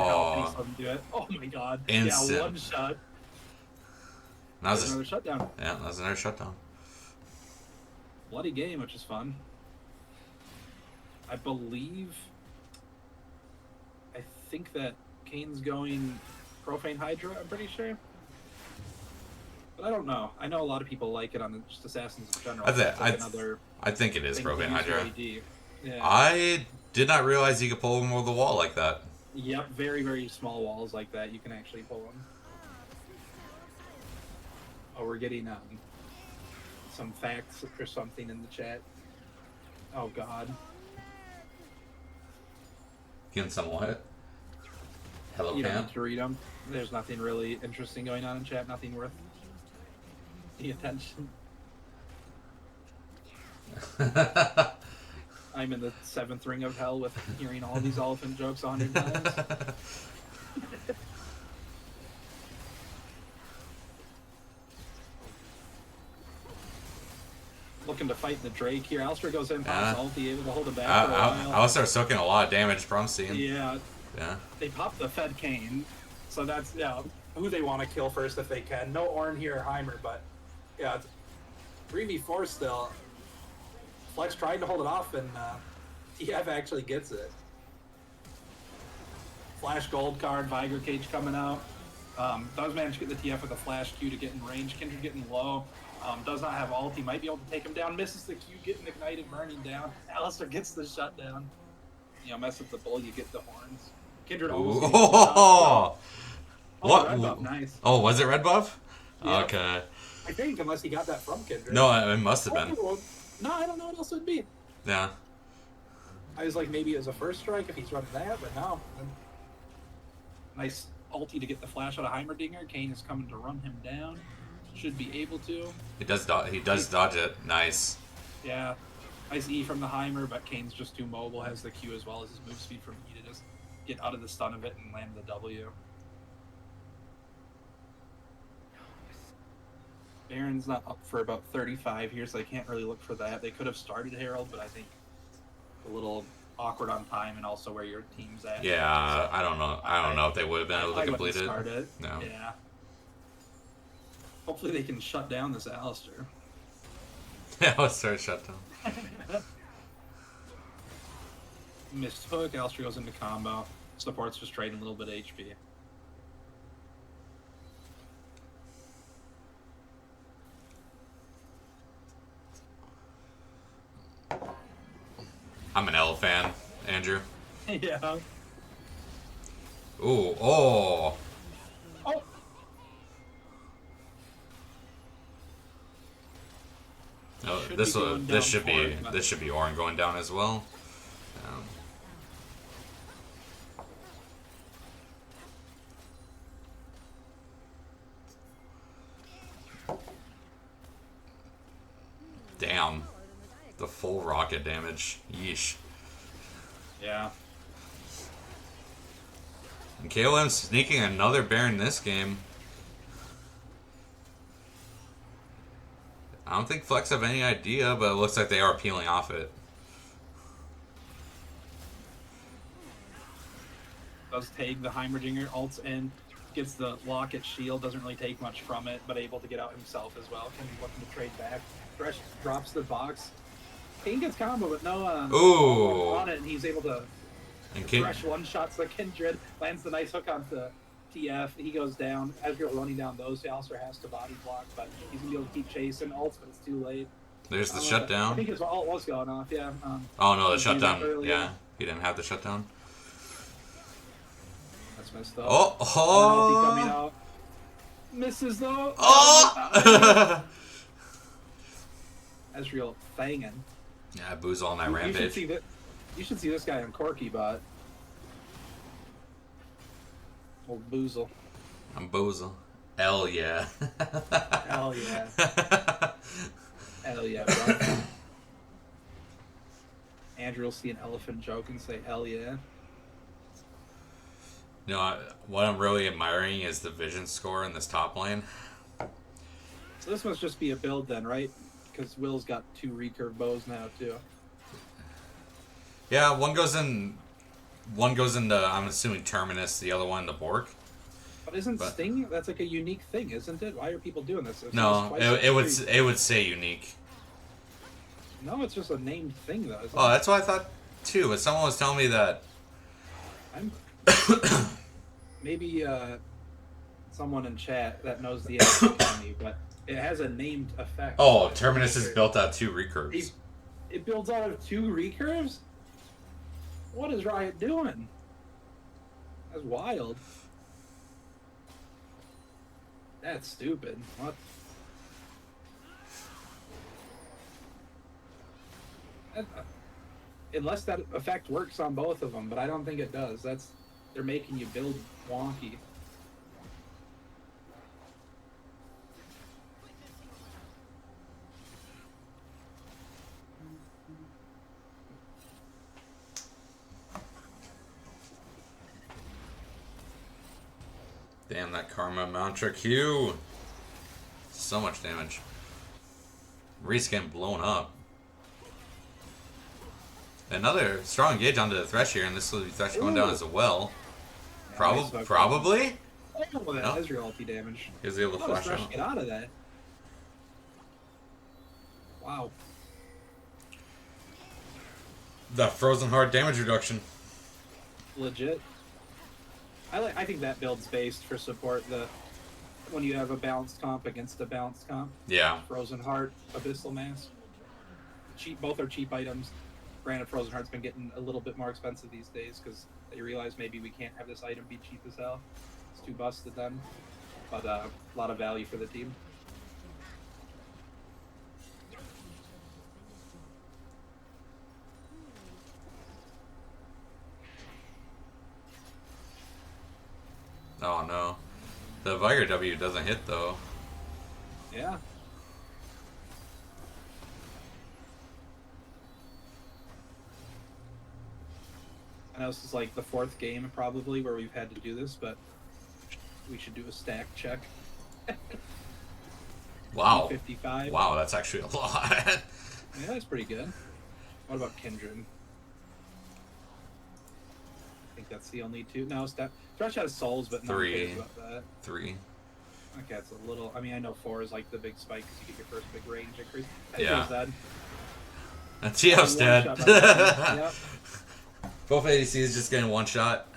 Speaker 2: health and he
Speaker 1: Oh!
Speaker 2: still didn't do it. Oh my god.
Speaker 1: Instant.
Speaker 2: Yeah, one shot.
Speaker 1: That was
Speaker 2: Another shutdown.
Speaker 1: yeah, that was another shutdown.
Speaker 2: Bloody game, which is fun. I believe. I think that Kane's going Profane Hydra, I'm pretty sure. But I don't know. I know a lot of people like it on just Assassins in general.
Speaker 1: I think it is Profane Hydra.
Speaker 2: Yeah.
Speaker 1: I did not realize you could pull them over the wall like that.
Speaker 2: Yep, very, very small walls like that. You can actually pull them. Oh, we're getting some facts or something in the chat. Oh, God.
Speaker 1: Getting some what? Hello,
Speaker 2: You don't
Speaker 1: Pam.
Speaker 2: need to read them. There's nothing really interesting going on in chat. Nothing worth the attention. I'm in the 7th ring of hell with hearing all these elephant jokes 100 times. Looking to fight the Drake here. Alistair goes in, pops ulti, able to hold it back for a while.
Speaker 1: I'll start soaking a lot of damage from seeing.
Speaker 2: Yeah.
Speaker 1: Yeah.
Speaker 2: They pop the Fed Kane, so that's who they want to kill first if they can. No Ornn here or Heimer, but yeah, it's 3v4 still. Flex tried to hold it off, and TF actually gets it. Flash gold card, Viger Cage coming out. Does manage to get the TF with a flash Q to get in range. Kindred getting low. Does not have ult. He might be able to take him down. Misses the Q, getting ignited, burning down. Alistair gets the shutdown. You know, mess with the bull, you get the horns. Kindred almost.
Speaker 1: What?
Speaker 2: Red buff, nice.
Speaker 1: Oh, was it red buff?
Speaker 2: Yeah.
Speaker 1: Okay.
Speaker 2: I think, unless he got that from Kindred.
Speaker 1: No, it must have been.
Speaker 2: No, I don't know what else it would be.
Speaker 1: Yeah.
Speaker 2: I was like, maybe as a first strike if he's running that, but no. Nice ulti to get the flash out of Heimerdinger. Kane is coming to run him down. Should be able to.
Speaker 1: He does dodge it. Nice.
Speaker 2: Yeah. Nice E from the Heimer, but Kane's just too mobile. Has the Q as well as his move speed from E to just get out of the stun of it and land the W. Baron's not up for about 35 here, so they can't really look for that. They could have started Herald, but I think a little awkward on time and also where your team's at.
Speaker 1: Yeah,
Speaker 2: so,
Speaker 1: I don't know. I don't know if they would have been able to complete it.
Speaker 2: Start it.
Speaker 1: No.
Speaker 2: Yeah. Hopefully they can shut down this Alistair.
Speaker 1: Yeah, let's start shutdown.
Speaker 2: Missed hook. Alistair goes into combo. Support's just trading a little bit of HP.
Speaker 1: I'm an L fan, Andrew.
Speaker 2: Yeah.
Speaker 1: Ooh, oh.
Speaker 2: Oh.
Speaker 1: No, this should be Ornn going down as well. Damn. The full rocket damage. Yeesh.
Speaker 2: Yeah.
Speaker 1: And KOM sneaking another Baron this game. I don't think Flex have any idea, but it looks like they are peeling off it.
Speaker 2: Does take the Heimerdinger, ults in, gets the locket shield, doesn't really take much from it, but able to get out himself as well. Can be looking to trade back. Thresh drops the box. Kane gets combo, but no on it, and he's able to Thresh one-shots the Kindred, lands the nice hook onto TF. He goes down. As you're running down those, Alistair has to body block, but he's going to be able to keep chasing. Ults, but it's too late.
Speaker 1: There's the shutdown.
Speaker 2: I think his ult was going off, yeah.
Speaker 1: Oh no, the shutdown. Yeah, he didn't have the shutdown.
Speaker 2: That's messed up.
Speaker 1: Oh!
Speaker 2: Coming out. Misses though.
Speaker 1: Oh!
Speaker 2: Ezreal fangin'.
Speaker 1: Yeah, booze all night rampage.
Speaker 2: You should see this guy on Corky Bot. Old Boozle.
Speaker 1: I'm Boozle. Hell yeah.
Speaker 2: Hell yeah. Hell yeah, bro. Andrew will see an elephant joke and say, hell yeah.
Speaker 1: What I'm really admiring is the vision score in this top lane.
Speaker 2: So this must just be a build then, right? Because Will's got 2 recurve bows now, too.
Speaker 1: Yeah, one goes into, I'm assuming, Terminus, the other one into Bork.
Speaker 2: But isn't Sting, that's like a unique thing, isn't it? Why are people doing this?
Speaker 1: No, it would say unique.
Speaker 2: No, it's just a named thing, though.
Speaker 1: Oh, that's what I thought, too. But someone was telling me that...
Speaker 2: Maybe someone in chat that knows the answer to me, but it has a named effect.
Speaker 1: Oh, Terminus is built out 2 recurves.
Speaker 2: It builds out of 2 recurves? What is Riot doing? That's wild. That's stupid. What? Unless that effect works on both of them, but I don't think it does. They're making you build wonky.
Speaker 1: Damn, that Karma Mantra Q. So much damage. Reese getting blown up. Another strong engage onto the Thresh here, and this will be Thresh going down as well. Probably?
Speaker 2: Oh, that
Speaker 1: No.
Speaker 2: Ezreal ulti damage.
Speaker 1: He was able to flash
Speaker 2: Thresh
Speaker 1: out.
Speaker 2: get out of that? Wow.
Speaker 1: The Frozen Heart damage reduction.
Speaker 2: Legit. I think that build's based for support when you have a balanced comp against a balanced comp.
Speaker 1: Yeah.
Speaker 2: Frozen Heart, Abyssal Mask. Both are cheap items. Granted, Frozen Heart's been getting a little bit more expensive these days because they realize maybe we can't have this item be cheap as hell. It's too busted then. But a lot of value for the team.
Speaker 1: Oh no. The Viger W doesn't hit though.
Speaker 2: Yeah. I know this is like the 4th game probably where we've had to do this, but we should do a stack check.
Speaker 1: Wow.
Speaker 2: 55.
Speaker 1: Wow, that's actually a lot.
Speaker 2: Yeah, that's pretty good. What about Kindred? I think that's the only 2. No, Thresh has souls, but no one
Speaker 1: 3.
Speaker 2: cares about that.
Speaker 1: 3.
Speaker 2: Okay, it's a little. I mean, I know 4 is like the big spike because you get your first big range increase.
Speaker 1: Yeah.
Speaker 2: Dead.
Speaker 1: And Geo's dead.
Speaker 2: Yep.
Speaker 1: Both ADCs just getting one shot.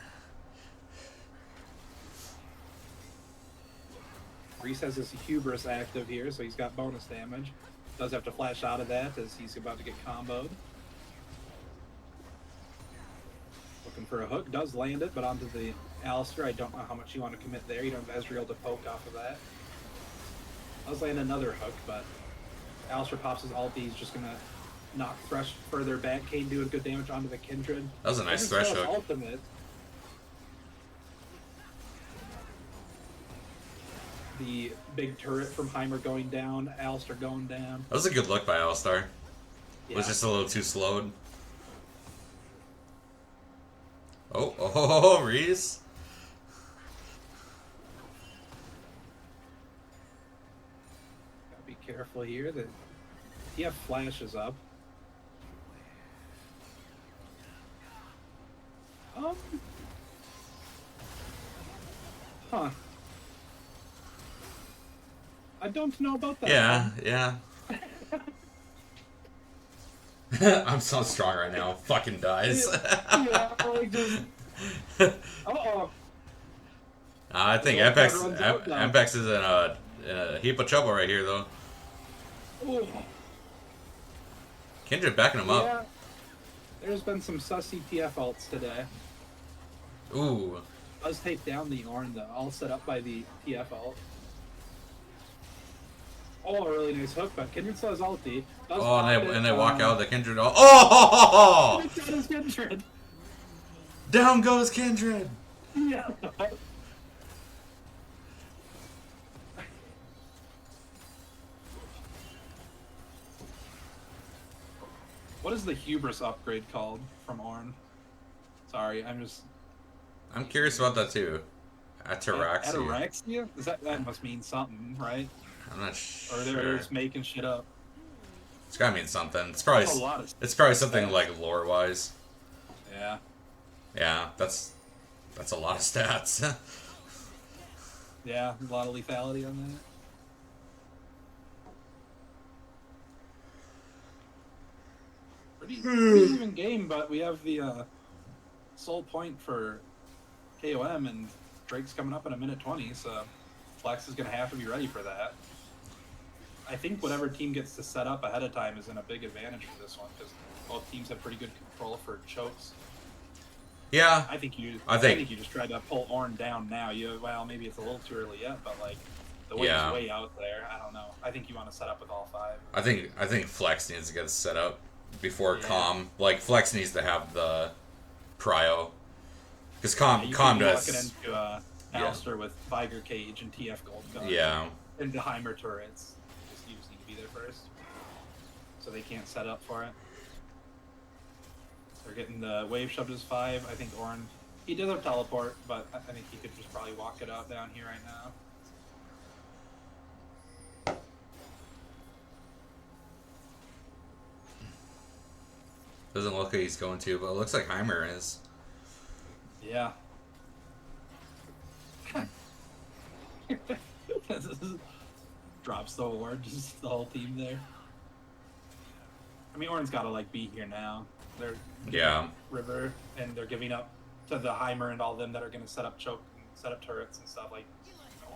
Speaker 2: Reese has his hubris active here, so he's got bonus damage. Does have to flash out of that as he's about to get comboed. Looking for a hook, does land it, but onto the Alistair. I don't know how much you want to commit there. You don't have Ezreal to poke off of that. Does land another hook, but Alistair pops his ulti. He's just gonna knock Thresh further back. Kane doing good damage onto the Kindred.
Speaker 1: That was a nice Thresh hook.
Speaker 2: Ultimate. The big turret from Heimer going down, Alistair going down.
Speaker 1: That was a good look by Alistar.
Speaker 2: Yeah.
Speaker 1: Was just a little too slowed. Oh, Reese.
Speaker 2: Gotta be careful here. The TF flashes up. Huh. I don't know about that.
Speaker 1: Yeah. I'm so strong right now. Fucking dies.
Speaker 2: Yeah, like just. Uh-oh.
Speaker 1: I think Apex is in a heap of trouble right here, though.
Speaker 2: Ooh.
Speaker 1: Kindred backing him up.
Speaker 2: Yeah. There's been some sussy TF ults today.
Speaker 1: Ooh.
Speaker 2: Does take down the Ornn, though, all set up by the TF ult. Oh, a really nice hook, but Kindred still has ulti.
Speaker 1: And they walk out the Kindred. Oh!
Speaker 2: Kindred.
Speaker 1: Down goes Kindred.
Speaker 2: Yeah. What is the hubris upgrade called from Ornn? Sorry,
Speaker 1: I'm curious about that too. Ataraxia.
Speaker 2: Ataraxia? That must mean something, right?
Speaker 1: I'm not
Speaker 2: Or they're
Speaker 1: sure.
Speaker 2: just making shit up.
Speaker 1: It's gotta mean something.
Speaker 2: That's a lot of
Speaker 1: It's probably something
Speaker 2: stats.
Speaker 1: like lore wise.
Speaker 2: Yeah.
Speaker 1: Yeah, that's a lot of stats.
Speaker 2: Yeah, a lot of lethality on that. Pretty even game, but we have the sole point for KOM, and Drake's coming up in a minute 20, so Flex is going to have to be ready for that. I think whatever team gets to set up ahead of time is in a big advantage for this one, because both teams have pretty good control for chokes.
Speaker 1: Yeah.
Speaker 2: I think you just tried to pull Ornn down now. Well, maybe it's a little too early yet, but like the wave's way out there. I don't know. I think you want to set up with all 5.
Speaker 1: I think Flex needs to get set up before KOM. Like Flex needs to have the prio, because KOM does.
Speaker 2: Walking into Alistair with Viger Cage and TF Gold Gun.
Speaker 1: Yeah.
Speaker 2: And the Heimer turrets. You just need to be there first, so they can't set up for it. They're getting the wave shoved as 5. I think Ornn, he does have teleport, but I think he could just probably walk it out down here right now.
Speaker 1: Doesn't look like he's going to, but it looks like Heimer is.
Speaker 2: Yeah. Drops the ward, just the whole team there. I mean, Ornn's got to like be here now. They're River, and they're giving up to the Heimer and all them that are going to set up choke, and set up turrets and stuff. Like,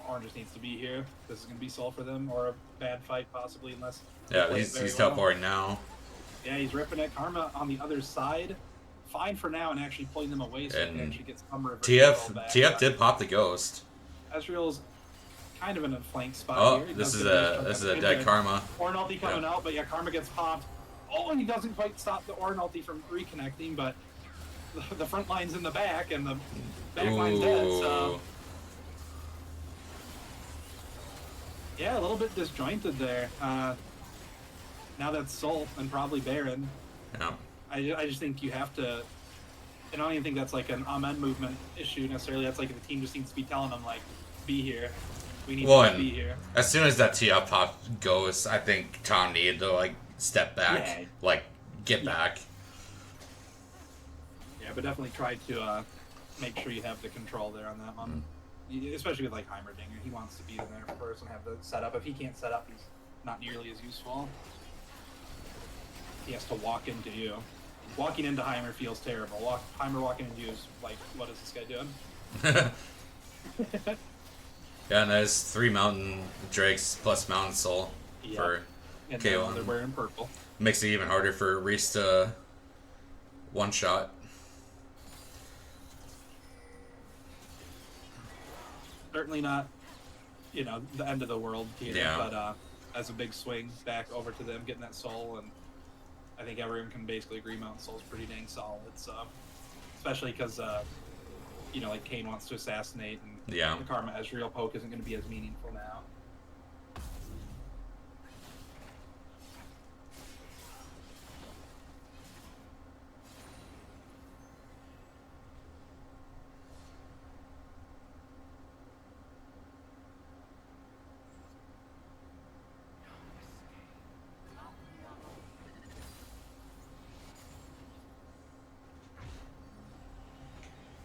Speaker 2: Ornn just needs to be here. This is going to be soul for them, or a bad fight possibly, unless.
Speaker 1: Yeah, he's teleporting now.
Speaker 2: Yeah, he's ripping at Karma on the other side. Fine for now, and actually pulling them away so he can actually get some reverse.
Speaker 1: TF did pop the ghost.
Speaker 2: Ezreal's kind of in a flank spot here.
Speaker 1: This is a dead Karma.
Speaker 2: Ornn ulti coming out, but yeah, Karma gets popped. Oh, and he doesn't quite stop the Ornn ulti from reconnecting, but the front line's in the back, and the back line's dead, so... Yeah, a little bit disjointed there. Now that's Soul, and probably Baron.
Speaker 1: Yeah.
Speaker 2: I just think you have to... I don't even think that's like an Amen movement issue necessarily. That's like the team just needs to be telling them, like, be here. We need to be here.
Speaker 1: As soon as that TF pop goes, I think Tom needed to, like, step back. Yeah. Get back.
Speaker 2: Yeah, but definitely try to make sure you have the control there on that one. Especially with, like, Heimerdinger. He wants to be in there first and have the setup. If he can't set up, he's not nearly as useful. He has to walk into you. Walking into Heimer feels terrible. Heimer walking into you is like, what is this guy doing?
Speaker 1: Yeah, and there's 3 Mountain Drakes plus Mountain Soul for KOM.
Speaker 2: They're wearing purple.
Speaker 1: Makes it even harder for Reese to one-shot.
Speaker 2: Certainly not, the end of the world here, but as a big swing back over to them, getting that soul, and I think everyone can basically agree Mountain Soul's pretty dang solid, so, especially because, like Kane wants to assassinate, and the Karma Ezreal poke isn't going to be as meaningful now.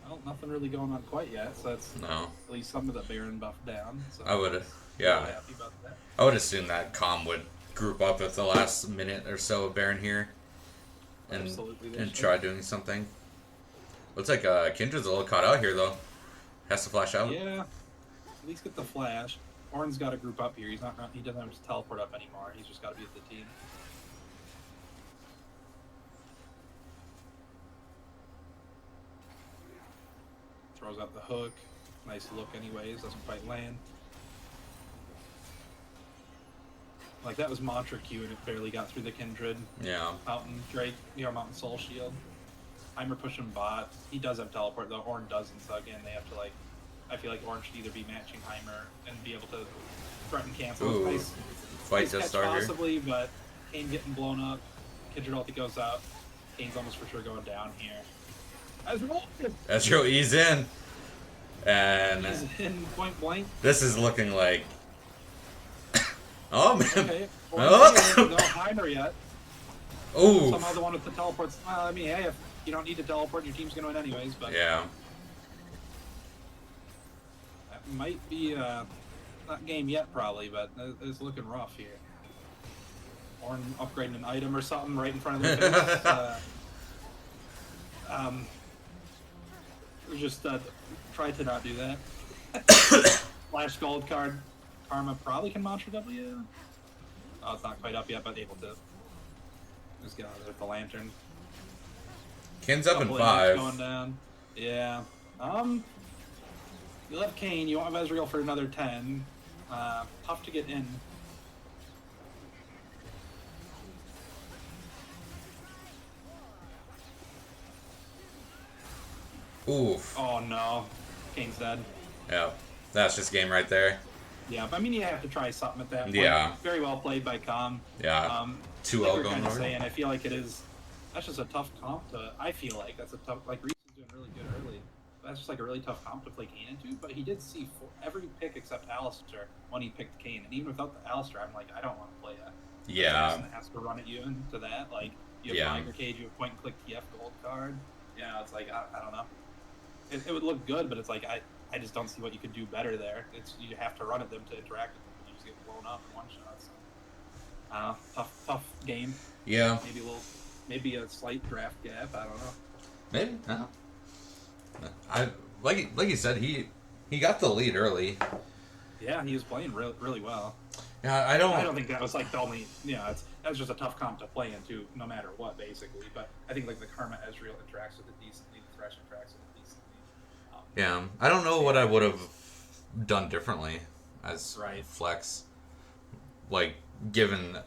Speaker 2: Well, nothing really going on quite yet, so that's at least some of the Baron buff down. So
Speaker 1: I would,
Speaker 2: happy about that.
Speaker 1: I would assume that KOM would group up at the last minute or so of Baron here, and try doing something. Looks like Kindred's a little caught out here though. Has to flash out.
Speaker 2: Yeah, at least get the flash. Ornn's got to group up here. He doesn't have to teleport up anymore. He's just got to be with the team. Throws out the hook. Nice look anyways. Doesn't quite land. Like, that was Mantra Q and it barely got through the Kindred.
Speaker 1: Yeah.
Speaker 2: Mountain Drake, Mountain Soul Shield. Heimer pushing bot. He does have teleport though. Ornn doesn't, so again, they have to, like... I feel like Ornn should either be matching Heimer and be able to threaten cancel.
Speaker 1: Ooh.
Speaker 2: Nice
Speaker 1: Fight just started.
Speaker 2: Possibly, but Kane getting blown up. Kindred ulti goes out. Kane's almost for sure going down here.
Speaker 1: Ezreal ease in. And
Speaker 2: He's in point blank.
Speaker 1: this is looking like... Oh, man.
Speaker 2: Okay.
Speaker 1: Oh.
Speaker 2: No Heimer yet.
Speaker 1: Ooh.
Speaker 2: Somehow the one with the teleports. Well, I mean, hey, if you don't need to teleport, your team's going to win anyways. But
Speaker 1: Yeah.
Speaker 2: that might be not game yet, probably, but it's looking rough here. Or upgrading an item or something right in front of their face. Just try to not do that. Flash gold card. Karma probably can Mantra W. Oh, it's not quite up yet, but able to. Just get out of there with the lantern.
Speaker 1: Kin's up in
Speaker 2: Couple
Speaker 1: 5.
Speaker 2: Going down. Yeah. You left Kane. You won't have Ezreal for another 10. Tough to get in.
Speaker 1: Oof.
Speaker 2: Oh no, Kane's dead.
Speaker 1: Yeah. That's just game right there.
Speaker 2: Yeah, but I mean, you have to try something at that point.
Speaker 1: Yeah.
Speaker 2: Very well played by KOM.
Speaker 1: Yeah. 2-0
Speaker 2: like we're
Speaker 1: going
Speaker 2: kind of
Speaker 1: over.
Speaker 2: saying, I feel like it is. That's just a tough comp to. I feel like that's a tough. Like Reese is doing really good early. That's just like a really tough comp to play Kane into. But he did see every pick except Alistair when he picked Kane, and even without the Alistair, I'm like, I don't want to play that.
Speaker 1: Yeah.
Speaker 2: It has to run at you into that. Like you have Tiger Cage, you have point and click TF gold card. Yeah, it's like I don't know. It would look good, but it's like I just don't see what you could do better there. It's you have to run at them to interact with them. You just get blown up in one shot. So, I don't know. Tough game.
Speaker 1: Yeah.
Speaker 2: Maybe a slight draft gap. I don't know.
Speaker 1: Maybe. I like you said, he got the lead early.
Speaker 2: Yeah, he was playing really well.
Speaker 1: Yeah, I don't
Speaker 2: think that was like the only. That's just a tough comp to play into, no matter what, basically. But I think like the Karma Ezreal interacts with it decently, the Thresh interacts with it decently.
Speaker 1: Yeah, I don't know what I would have done differently as Flex. Like given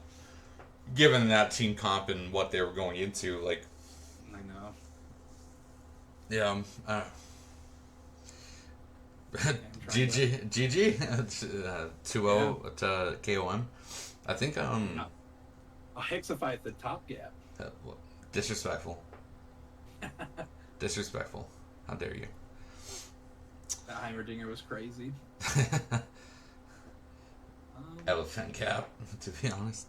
Speaker 1: that team comp and what they were going into, like.
Speaker 2: I know.
Speaker 1: Yeah. GG 2-0 to KOM. I think
Speaker 2: I'll Hexify at the top gap.
Speaker 1: Disrespectful. Disrespectful. How dare you?
Speaker 2: That Heimerdinger was crazy.
Speaker 1: Elephant cap, to be honest.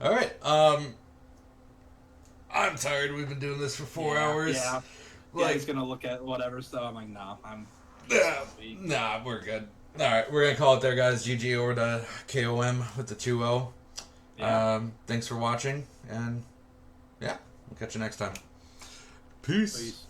Speaker 1: All right. I'm tired. We've been doing this for 4 hours.
Speaker 2: Yeah.
Speaker 1: Like,
Speaker 2: he's gonna look at whatever stuff. I'm like, nah,
Speaker 1: nah, we're good. All right, we're gonna call it there, guys. GG over to KOM with the 2-0.
Speaker 2: Yeah.
Speaker 1: Thanks for watching, and yeah, we'll catch you next time. Peace.